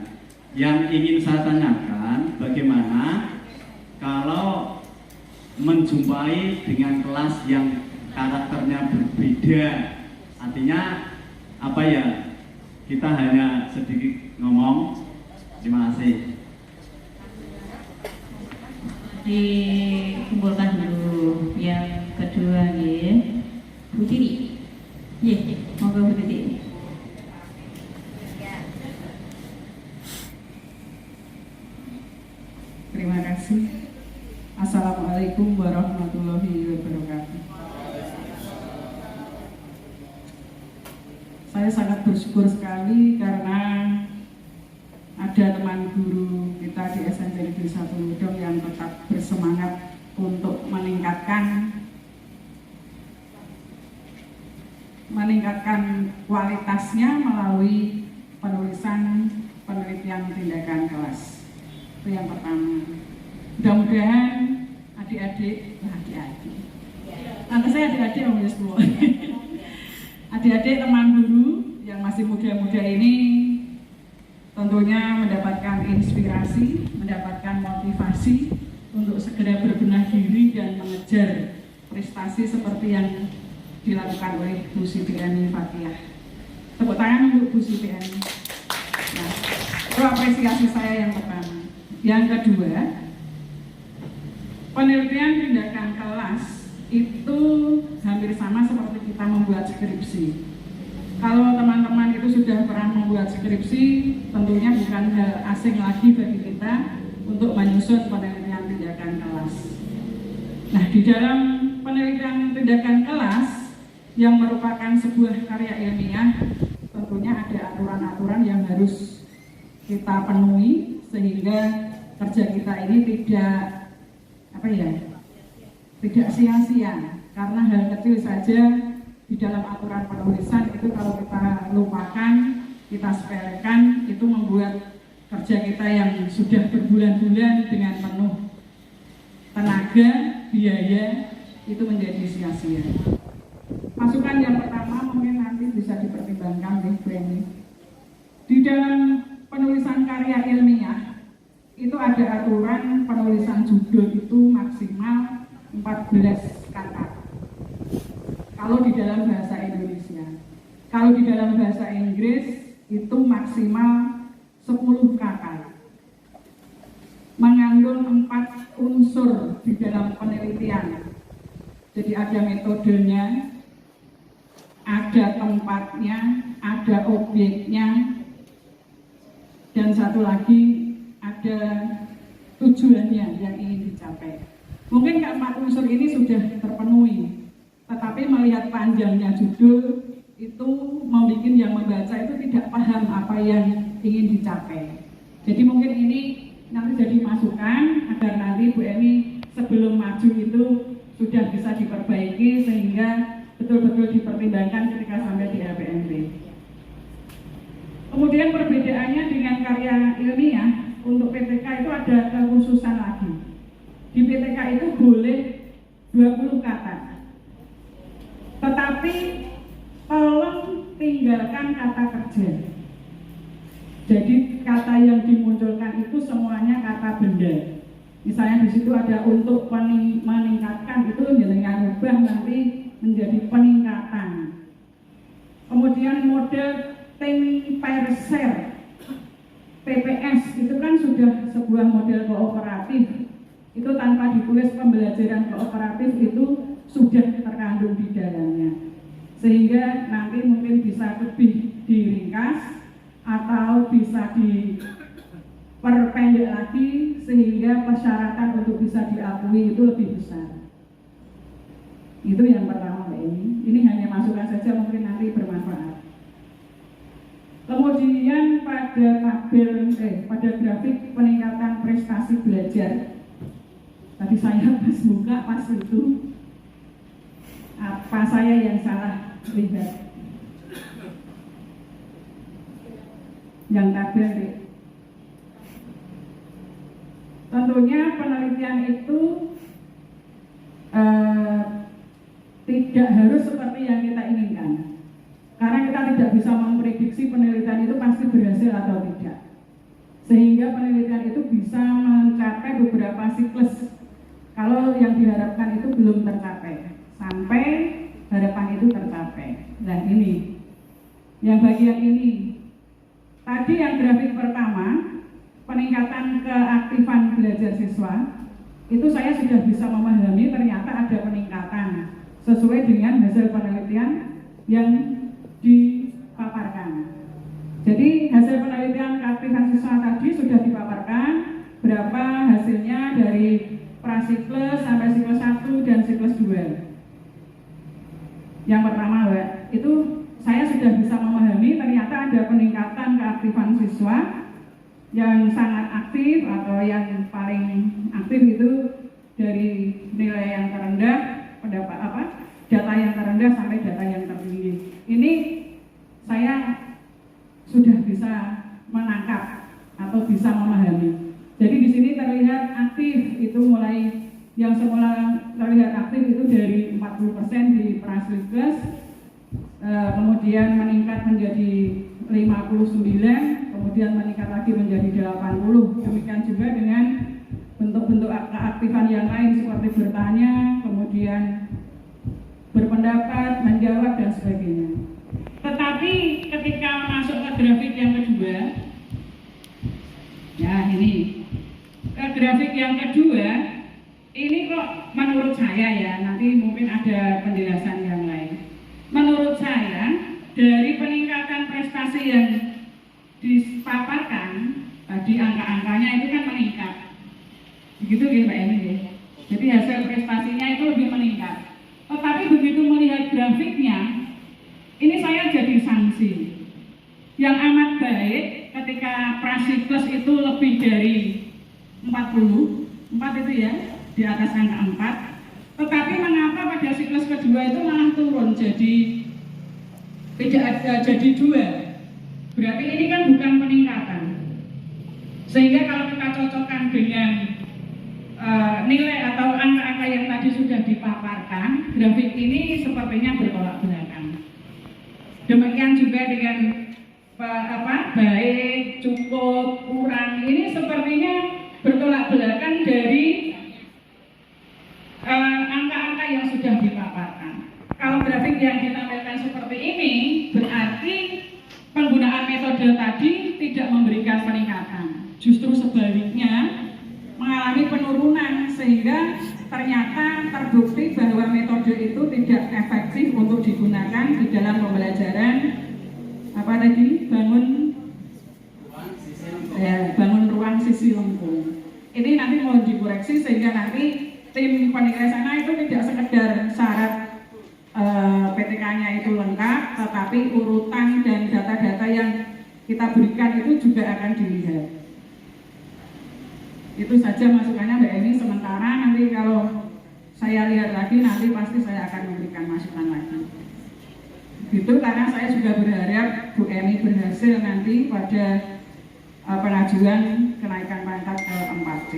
S5: Yang ingin saya tanyakan, bagaimana kalau menjumpai dengan kelas yang karakternya berbeda, artinya apa ya, kita hanya sedikit ngomong. Terima kasih.
S6: Dikumpulkan dulu. Yang kedua ya, Bu Tiri. Ya, monggo Bu Tiri.
S8: Terima kasih. Assalamualaikum warahmatullahi wabarakatuh. Saya sangat bersyukur sekali karena ada teman guru kita di SMP Negeri 1 Ludong yang tetap bersemangat untuk meningkatkan kualitasnya melalui penulisan penelitian tindakan kelas. Itu yang pertama. Mudah-mudahan adik-adik, nanti saya adik-adik om semua. Adik-adik teman guru yang masih muda-muda ini tentunya mendapatkan inspirasi, mendapatkan motivasi untuk segera berbenah diri dan mengejar prestasi seperti yang dilakukan oleh Bu Siti Eni Fathiah. Tepuk tangan untuk Bu Siti Eni. Nah, itu apresiasi saya yang pertama. Yang kedua, penelitian tindakan kelas itu hampir sama seperti kita membuat skripsi. Kalau teman-teman itu sudah pernah membuat skripsi, tentunya bukan hal asing lagi bagi kita untuk menyusun penelitian tindakan kelas. Nah, di dalam penelitian tindakan kelas yang merupakan sebuah karya ilmiah, tentunya ada aturan-aturan yang harus kita penuhi sehingga kerja kita ini tidak sia-sia, karena hal kecil saja di dalam aturan penulisan itu kalau kita lupakan, kita sepelekan, itu membuat kerja kita yang sudah berbulan-bulan dengan penuh tenaga, biaya, itu menjadi sia-sia. Masukan yang pertama mungkin nanti bisa dipertimbangkan oleh Bu Eni. Di dalam penulisan karya ilmiah itu ada aturan penulisan judul itu maksimal 14 kata. Kalau di dalam bahasa Indonesia, kalau di dalam bahasa Inggris itu maksimal 10 kata. Mengandung 4 unsur di dalam penelitian. Jadi ada metodenya, ada tempatnya, ada objeknya, dan satu lagi ada tujuannya yang ingin dicapai. Mungkin keempat unsur ini sudah terpenuhi, tetapi melihat panjangnya judul itu membuat yang membaca itu tidak paham apa yang ingin dicapai. Jadi mungkin ini nanti jadi masukan agar nanti Bu Eni sebelum maju itu sudah bisa diperbaiki sehingga betul-betul dipertimbangkan ketika sampai di LPMP. Kemudian perbedaannya dengan karya ilmiah, untuk PTK itu ada kekhususan lagi. Di PTK itu boleh 20 kata. Tetapi tolong tinggalkan kata kerja. Jadi kata yang dimunculkan itu semuanya kata benda. Misalnya di situ ada untuk meningkatkan, itu dengan ubah nanti menjadi peningkatan. Kemudian model ting per share PPS itu kan sudah sebuah model kooperatif. Itu tanpa ditulis pembelajaran kooperatif itu sudah terkandung di dalamnya. Sehingga nanti mungkin bisa lebih diringkas atau bisa diperpendek lagi sehingga persyaratan untuk bisa diakui itu lebih besar. Itu yang pertama Mbak Eni. Ini hanya masukan saja, mungkin nanti bermanfaat. Kemudian pada pada grafik peningkatan prestasi belajar. Tadi saya pas buka pas itu apa saya yang salah lihat? Yang tabel deh. Tentunya penelitian itu tidak harus seperti yang kita inginkan. Karena kita tidak bisa memprediksi penelitian itu pasti berhasil atau tidak. Sehingga penelitian itu bisa mencapai beberapa siklus. Kalau yang diharapkan itu belum tercapai, sampai harapan itu tercapai. Nah ini, yang bagian ini. Tadi yang grafik pertama, peningkatan keaktifan belajar siswa, itu saya sudah bisa memahami ternyata ada peningkatan sesuai dengan hasil penelitian yang dipaparkan. Jadi hasil penelitian keaktifan siswa tadi sudah dipaparkan, berapa hasilnya dari prasiklus sampai siklus 1 dan siklus 2. Yang pertama, Mbak, itu saya sudah bisa memahami ternyata ada peningkatan keaktifan siswa yang sangat aktif atau yang paling aktif itu dari nilai yang terendah, data yang terendah sampai data yang tertinggi. Ini saya sudah bisa menangkap atau bisa memahami. Jadi di sini terlihat aktif itu mulai yang semula terlihat aktif itu dari 40% di prasiklus, kemudian meningkat menjadi 59, kemudian meningkat lagi menjadi 80. Demikian juga dengan bentuk-bentuk keaktifan yang lain seperti bertanya, kemudian berpendapat, menjawab dan sebagainya. Tetapi ketika masuk ke grafik yang kedua, ya ini ke grafik yang kedua, ini kok menurut saya ya, nanti mungkin ada penjelasan yang lain. Menurut saya dari peningkatan prestasi yang dipaparkan tadi angka-angkanya itu kan meningkat, begitu ya Mbak Eni ya. Jadi hasil prestasinya itu lebih meningkat. Tetapi begitu melihat grafiknya, ini saya jadi sanksi. Yang amat baik ketika prasiklus itu lebih dari 40, 4 itu ya, di atas angka 4. Tetapi mengapa pada siklus kasus kedua itu malah turun jadi tidak ada, jadi 2. Berarti ini kan bukan peningkatan. Sehingga kalau kita cocokkan dengan nilai atau angka-angka yang tadi sudah dipaparkan, grafik ini sepertinya bertolak belakang. Demikian juga dengan baik, cukup, kurang, ini sepertinya bertolak belakang dari angka-angka yang sudah dipaparkan. Kalau grafik yang ditampilkan seperti ini, berarti penggunaan metode tadi tidak memberikan peningkatan. Justru sebaliknya, mengalami penurunan, sehingga ternyata terbukti bahwa metode itu tidak efektif untuk digunakan di dalam pembelajaran bangun ruang sisi lengkung. Ini nanti mau dikoreksi sehingga nanti tim penilai sana itu tidak sekedar syarat PTK-nya itu lengkap, tetapi urutan dan data-data yang kita berikan itu juga akan dilihat. Itu saja masukannya Mbak Eni. Sementara nanti kalau saya lihat lagi, nanti pasti saya akan memberikan masukan lagi. Gitu, karena saya juga berharap Bu Eni berhasil nanti pada pengajuan kenaikan pangkat ke 4C.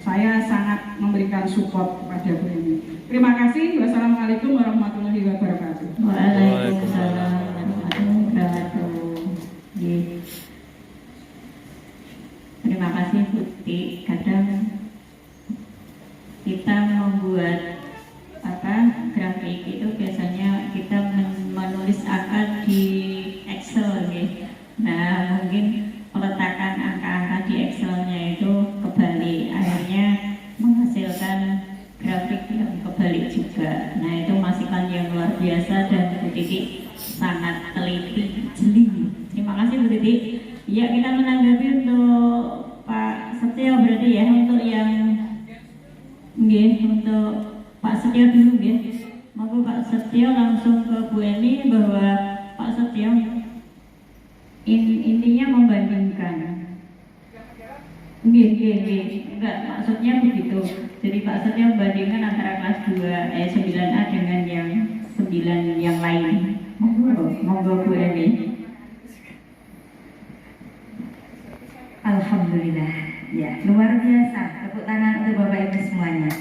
S8: Saya sangat memberikan support kepada Bu Eni. Terima kasih. Wassalamualaikum warahmatullahi wabarakatuh.
S6: Waalaikumsalam warahmatullahi wabarakatuh. Terima kasih Putri. Kadang kita membuat grafik itu biasanya kita menulis angka di Excel gitu. Nah, mungkin peletakan angka-angka di Excelnya itu kebalik, akhirnya menghasilkan grafik yang kebalik juga. Nah, itu masukan yang luar biasa dan Bu Titi sangat teliti, jeli. Terima kasih Bu Titi. Ya, kita menanggapi untuk Pak Setio berarti ya, untuk yang untuk Pak Setio dulu Monggo Pak Setio langsung ke Bu Eni bahwa Pak Setio intinya membandingkan. Enggak, maksudnya begitu. Jadi Pak Setio membandingkan antara kelas 9A dengan yang 9 yang lain. Monggo Bu Eni.
S7: Alhamdulillah, ya luar biasa. Tepuk tangan untuk Bapak Ibu semuanya.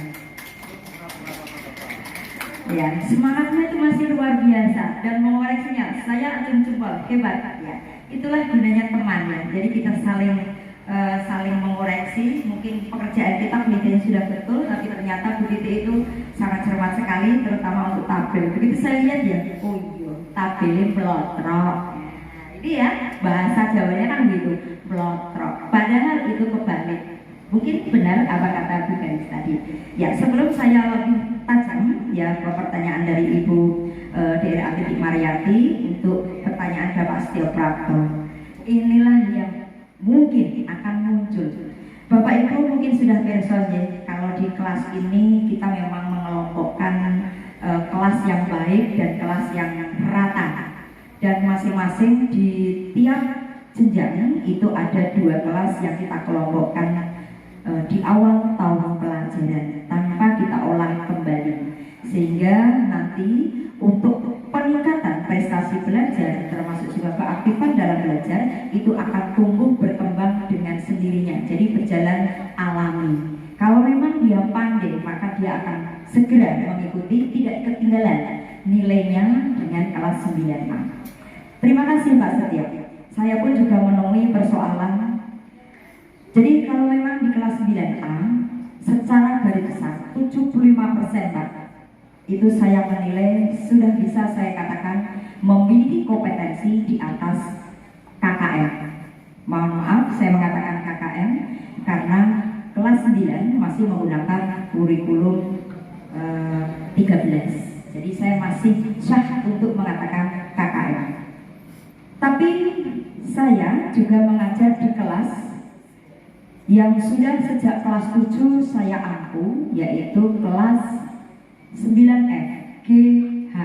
S7: Ya, semangatnya itu masih luar biasa dan mengoreksinya. Saya acung jempol, hebat ya. Itulah gunanya teman ya. Jadi kita saling mengoreksi. Mungkin pekerjaan kita penelitiannya sudah betul, tapi ternyata Bu Titi itu sangat cermat sekali, terutama untuk tabel. Begitu saya lihat ya, oh iya, tabelnya blotrok. Ini ya, bahasa Jawanya kan gitu, blotrok. Padahal itu kebalik. Mungkin benar apa kata Bu Ganis tadi. Ya, sebelum saya lebih tajam ya ke pertanyaan dari Ibu daerah Titik Mariati untuk pertanyaan Bapak Setio Prapto. Inilah yang mungkin akan muncul. Bapak Ibu mungkin sudah bersos ya, kalau di kelas ini kita memang mengelompokkan kelas yang baik dan kelas yang rata. Dan masing-masing di tiap jenjang itu ada 2 kelas yang kita kelompokkan di awal tahun pelajaran tanpa kita olah kembali, sehingga nanti untuk peningkatan prestasi belajar termasuk juga keaktifan dalam belajar itu akan tumbuh berkembang dengan sendirinya, jadi berjalan alami. Kalau memang dia pandai maka dia akan segera mengikuti, tidak ketinggalan nilainya dengan kelas 9A. Terima kasih Pak Setio. Saya pun juga menemui persoalan. Jadi kalau memang di kelas 9A secara garis besar 75% Pak, itu saya menilai sudah bisa saya katakan memiliki kompetensi di atas KKM. Mohon maaf saya mengatakan KKM karena kelas 9 masih menggunakan kurikulum 13. Jadi saya masih sah untuk mengatakan KKM. Tapi saya juga mengajar di kelas yang sudah sejak kelas 7 saya ampu, yaitu kelas 9F GH.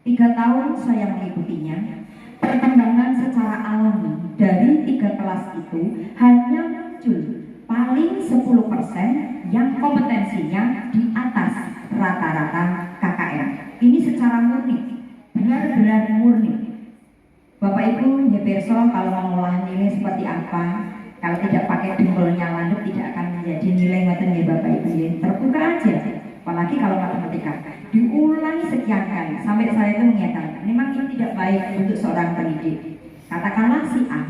S7: 3 tahun saya mengikutinya. Perkembangan secara alami dari 3 kelas itu hanya muncul paling 10% yang kompetensinya di atas rata-rata KKM. ya, ini secara murni, benar-benar murni. Bapak Ibu ya perso kalau mengolah nilai seperti apa, kalau tidak pakai dengkulnya landep tidak akan menjadi nilai ngoten ya Bapak Ibu ya. Terbuka aja, apalagi kalau matematika diulangi sekian kali sampai saya itu mengingatkan, memang ini tidak baik untuk seorang pendidik. Katakanlah si A,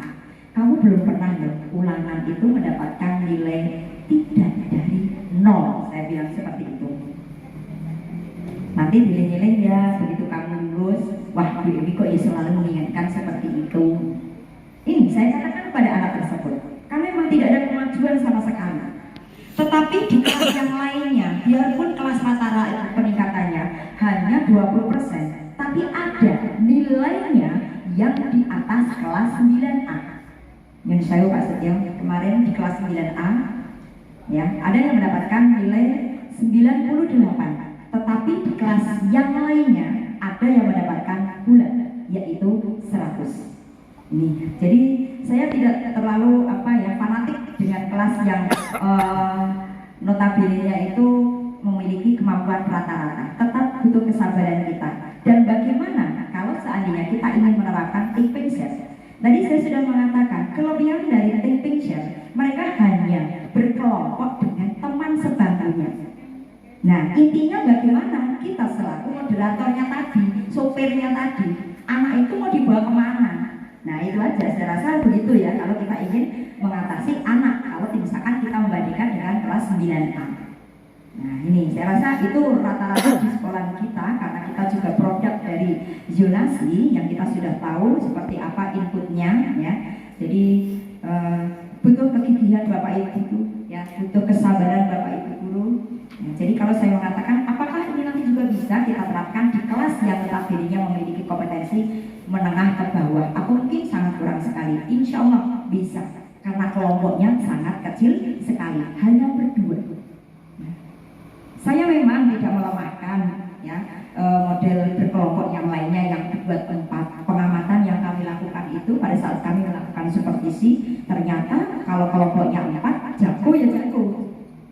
S7: kamu belum pernah loh ulangan itu mendapatkan nilai tidak dari 0, saya bilang seperti itu. Nanti nilai-nilai ya begitu kamu lulus, wah Bu Evi kok ya selalu mengingatkan seperti itu. Ini saya katakan kepada anak tersebut, karena memang tidak ada kemajuan sama sekali. Tetapi di kelas yang lainnya, biarpun kelas rata-rata peningkatannya hanya 20%, tapi ada nilainya yang di atas kelas 9A. Yang saya Pak Setio, kemarin di kelas 9A, ya ada yang mendapatkan nilai 98, tetapi di kelas yang lainnya ada yang mendapatkan bulat, yaitu 100. Ini, jadi saya tidak terlalu fanatik dengan kelas yang notabene itu memiliki kemampuan rata-rata. Tetap butuh kesabaran kita. Dan bagaimana kalau seandainya kita ingin menerapkan thinking share? Tadi saya sudah mengatakan kelebihan dari thinking share, mereka hanya berkelompok dengan teman sebangkunya. Nah, intinya bagaimana kita selaku moderatornya tadi, sopirnya tadi, anak itu mau dibawa kemana? Nah, itu aja, saya rasa begitu ya kalau kita ingin mengatasi anak, kalau misalkan kita membandingkan dengan kelas 9A. Nah, ini saya rasa itu rata-rata di sekolah kita, karena kita juga produk dari zonasi yang kita sudah tahu seperti apa inputnya ya. Jadi butuh kegigihan Bapak Ibu ya, butuh kesabaran Bapak Ibu guru. Nah, jadi kalau saya mengatakan apakah ini nanti juga bisa kita terapkan di kelas yang tetap dirinya memiliki kompetensi menengah ke bawah, aku mungkin sangat kurang sekali. Insya Allah bisa, karena kelompoknya sangat kecil sekali, hanya berdua. Saya memang tidak melemahkan ya model berkelompok yang lainnya yang dibuat 4. Pengamatan yang kami lakukan itu pada saat kami melakukan supervisi, ternyata kalau kelompoknya 4 jago ya jago,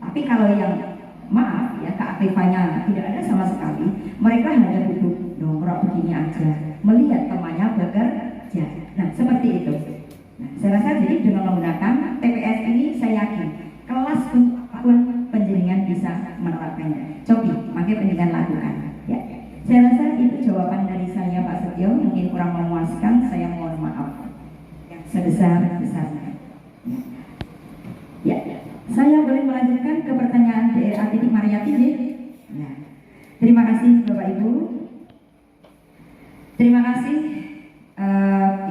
S7: tapi kalau yang maaf ya keaktifannya tidak ada sama sekali, mereka hanya duduk nongkrong begini aja, melihat temannya bekerja. Nah seperti itu. Nah, saya rasa jadi dengan menggunakan TPS ini saya yakin kelas pun penjaringan bisa menerapkannya. Cobi, makanya penjaringan lakukan. Ya, saya rasa itu jawaban dari saya Pak Setio. Mungkin kurang memuaskan, saya mohon maaf yang sebesar-besarnya. Ya, saya boleh melanjutkan ke pertanyaan DRA Titik Mariati. Ya. Terima kasih Bapak Ibu. Terima kasih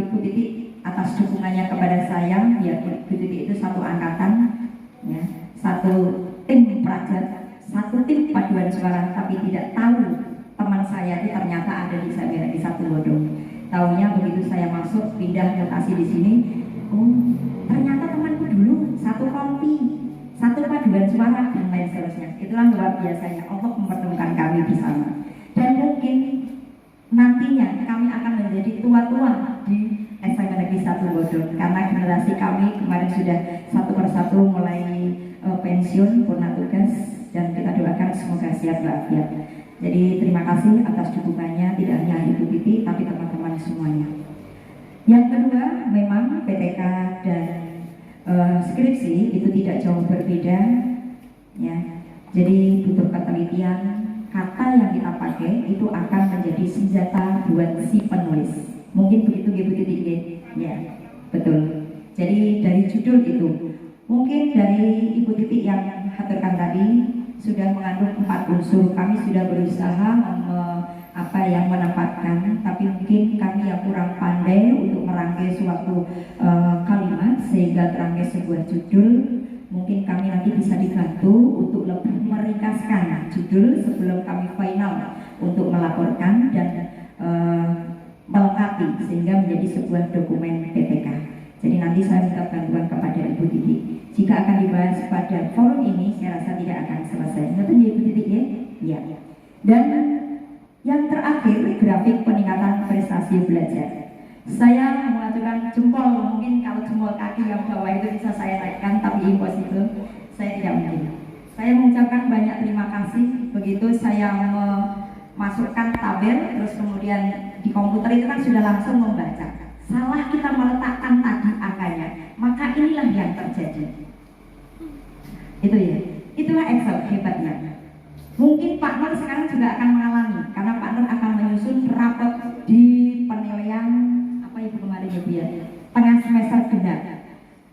S7: Ibu Titik atas dukungannya kepada saya. Ya, Ibu Titik itu satu angkatan, ya, satu tim praja, satu tim paduan suara, tapi tidak tahu teman saya itu ternyata ada di satu bodong. Taunya begitu saya masuk pindah lokasi di sini, oh ternyata temanku dulu satu kompi, satu paduan suara dan lain seterusnya. Itulah luar biasanya Allah mempertemukan kami di sana. Dan mungkin nantinya kami akan menjadi tua-tua di SMA Negeri 1 Bodong, karena generasi kami kemarin sudah satu persatu mulai pensiun purna tugas, dan kita doakan semoga siap walafiat. Jadi terima kasih atas dukungannya, tidak hanya Ibu Titi tapi teman-teman semuanya. Yang kedua, memang PTK dan skripsi itu tidak jauh berbeda ya. Jadi butuh ketelitian, kata yang kita pakai itu akan menjadi senjata buat si penulis. Mungkin begitu Ibu Titi ya, betul. Jadi dari judul itu, mungkin dari Ibu Titi yang haturkan tadi sudah mengandung 4 unsur. Kami sudah berusaha menempatkan, tapi mungkin kami yang kurang pandai untuk merangkai suatu kalimat sehingga terangkai sebuah judul. Mungkin kami nanti bisa dibantu untuk lebih meringkaskan judul sebelum kami final untuk melaporkan dan melengkapi sehingga menjadi sebuah dokumen PPK. Jadi nanti saya minta bantuan kepada Ibu Titi. Jika akan dibahas pada forum ini, saya rasa tidak akan selesai. Betul ya Ibu Titi ya? Ya. Dan yang terakhir, grafik peningkatan prestasi belajar. Saya mengajukan jempol, mungkin kalau jempol kaki yang bawah itu bisa saya naikkan, tapi impossible, saya tidak mungkin. Saya mengucapkan banyak terima kasih. Begitu saya masukkan tabel, terus kemudian di komputer itu kan sudah langsung membaca. Salah kita meletakkan tadi angkanya, maka inilah yang terjadi. Itu ya, itulah Excel hebatnya. Mungkin Pak Nur sekarang juga akan mengalami, karena Pak Nur akan menyusun rapot di penilaian apa Ibu kemarin ya Bu ya, tengah semester genap.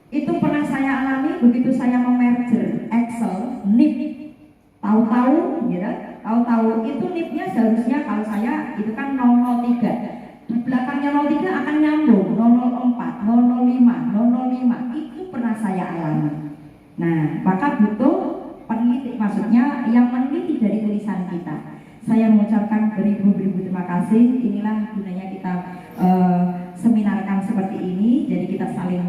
S7: Itu pernah saya alami begitu saya memerger Excel, NIP, tahu-tahu, gitu, tahu-tahu itu NIP-nya seharusnya kalau saya itu kan 003, di belakangnya 03 akan nyambung 004, 005, 005, itu pernah saya alami. Nah, maka butuh peneliti, maksudnya yang meneliti dari tulisan kita. Saya mengucapkan beribu-ribu terima kasih. Inilah gunanya kita seminarkan seperti ini. Jadi kita saling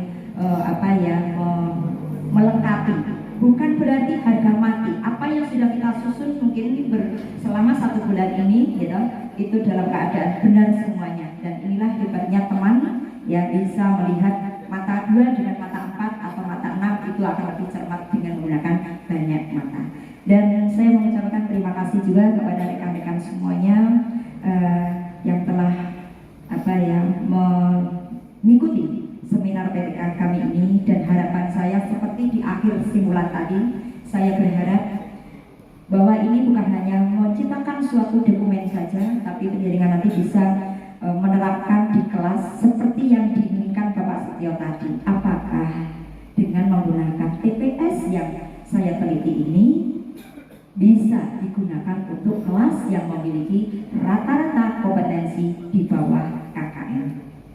S7: melengkapi. Bukan berarti harga mati. Apa yang sudah kita susun mungkin selama 1 bulan ini, gitu, itu dalam keadaan benar semuanya. Dan inilah hebatnya teman yang bisa melihat mata 2 dengan mata 4 atau mata 6 itu akan lebih cermat dengan menggunakan banyak mata. Dan saya mengucapkan terima kasih juga kepada rekan-rekan semuanya yang telah mengikuti seminar PTK kami ini. Dan harapan saya seperti di akhir simulan tadi, saya berharap bahwa ini bukan hanya menciptakan suatu dokumen saja, tapi penjaringan nanti bisa menerapkan di kelas seperti yang diinginkan Bapak Setio tadi. Apakah dengan menggunakan TPS yang saya teliti ini bisa digunakan untuk kelas yang memiliki rata-rata kompetensi di bawah KKN.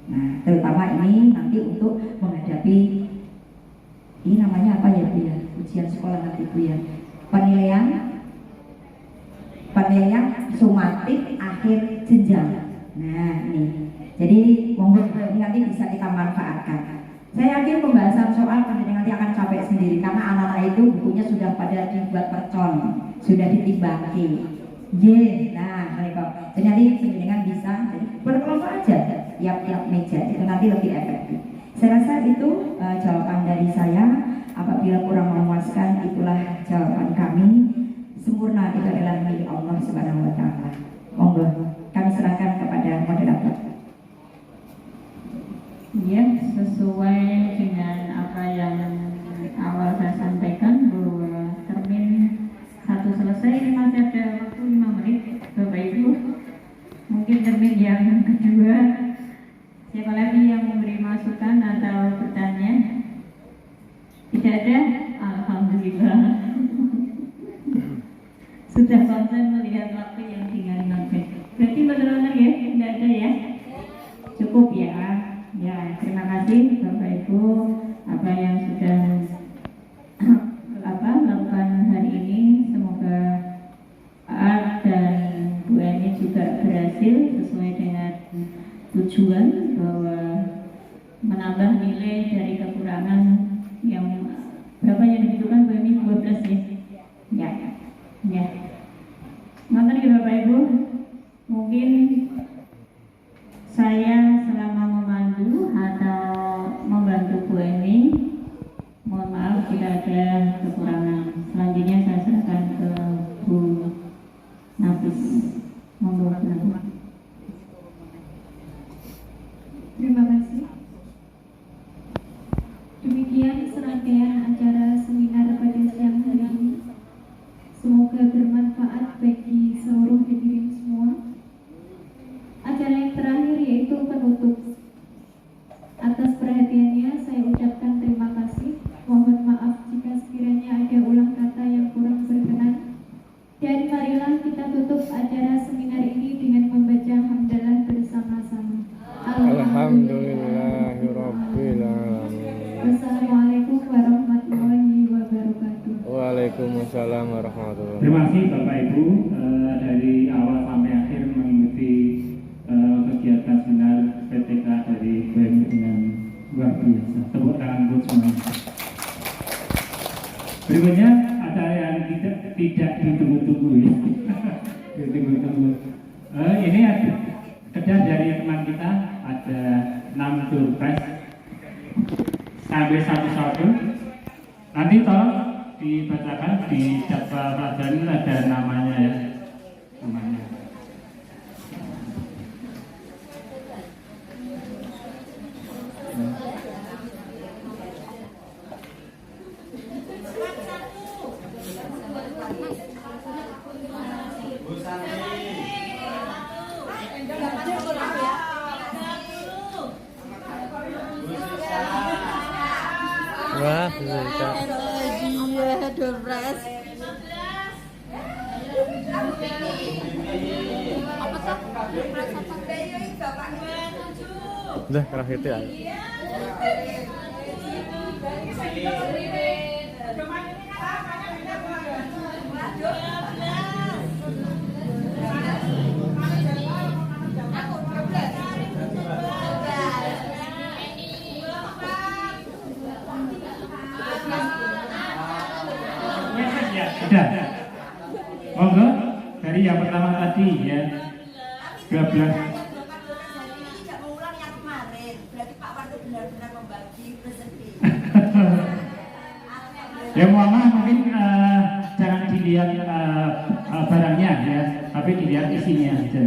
S7: Nah, terutama ini nanti untuk menghadapi, ini namanya apa ya Bu ya, ujian sekolah nanti Bu ya, penilaian sumatif akhir jenjang. Nah ini, jadi monggo ini nanti bisa kita manfaatkan. Saya yakin pembahasan soal pendidikan nanti akan capek sendiri karena anak-anak itu bukunya sudah pada dibuat percon, sudah ditimbangki. Nah mereka, jadi nanti pendidikan bisa jadi berkelompok aja, tiap-tiap meja itu nanti lebih efektif. Saya rasa itu jawaban dari saya. Apabila kurang memuaskan, itulah jawaban kami. Sempurna itu adalah milik Allah Subhanahu wa Ta'ala. Monggo kami serahkan kepada moderator.
S6: Ya, sesuai dengan apa yang awal saya sampaikan bahwa termin 1 selesai, ini masih ada waktu 5 menit Bapak Ibu. Mungkin termin yang kedua, siapa lagi yang memberi masukan atau bertanya? Tidak ada? Alhamdulillah. Sudah konsen melihat waktu yang tinggal 5 menit. Berarti benar-benar ya, tidak ada ya? Cukup ya. Ya, terima kasih Bapak Ibu apa yang sudah lakukan hari ini. Semoga Pak dan Bu Eni juga berhasil sesuai dengan tujuan bahwa menambah nilai dari kekurangan yang berapa yang dibutuhkan Bu Eni, 12 ya. Ya. Mantan ya Bapak Ibu, mungkin saya selama membantu atau membantu Bu Eni, mohon maaf jika ada kekurangan. Selanjutnya saya serahkan ke Bu Nafis. Monggo Bu Nafis.
S1: Terima kasih. Demikian serangkaian acara seminar pada siang hari ini. Semoga bermanfaat bagi seluruh hadirin semua. Acara yang terakhir yaitu penutup. Atas perhatiannya saya ucapkan terima kasih. Mohon maaf jika sekiranya ada ulang kata yang kurang berkenan. Dan marilah kita tutup acara seminar ini dengan membaca hamdalah bersama-sama.
S3: Alhamdulillahirabbil alamin.
S1: Wassalamualaikum warahmatullahi wabarakatuh.
S3: Waalaikumsalam warahmatullahi wabarakatuh.
S4: Terima kasih Bapak Ibu dari awal sampai akhir mengikuti kegiatan seminar PTK dari BEM dengan luar biasa. Tepuk tangan buat semuanya. Berikutnya acara yang tidak ditunggu-tunggu ya. Ditunggu-tunggu. Ini ada kerja dari teman kita, ada 6 surprise. Sambil satu-satu. Nanti tolong dibacakan di jadwal pelajaran ada namanya ya. Namanya.
S3: Wah, bisa.
S2: Dia Dorpres. Apa tuh? Dorpres apa?
S3: Udah, kerah itu ya.
S4: Sudah. Monggo dari yang pertama tadi ya. 12. Ya mohon maaf mungkin jangan dilihat barangnya ya, tapi dilihat isinya aja.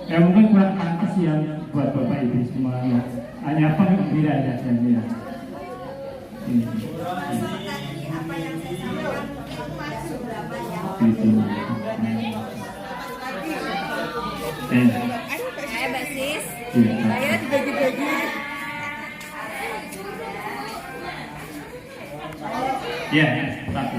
S4: Ya mungkin kurang pantas ya buat bapak ibu semua ya. Hanya penggembira ya saja.
S2: Basis.
S4: Iya.
S2: Saya dibagi-bagi.
S4: Ya, satu.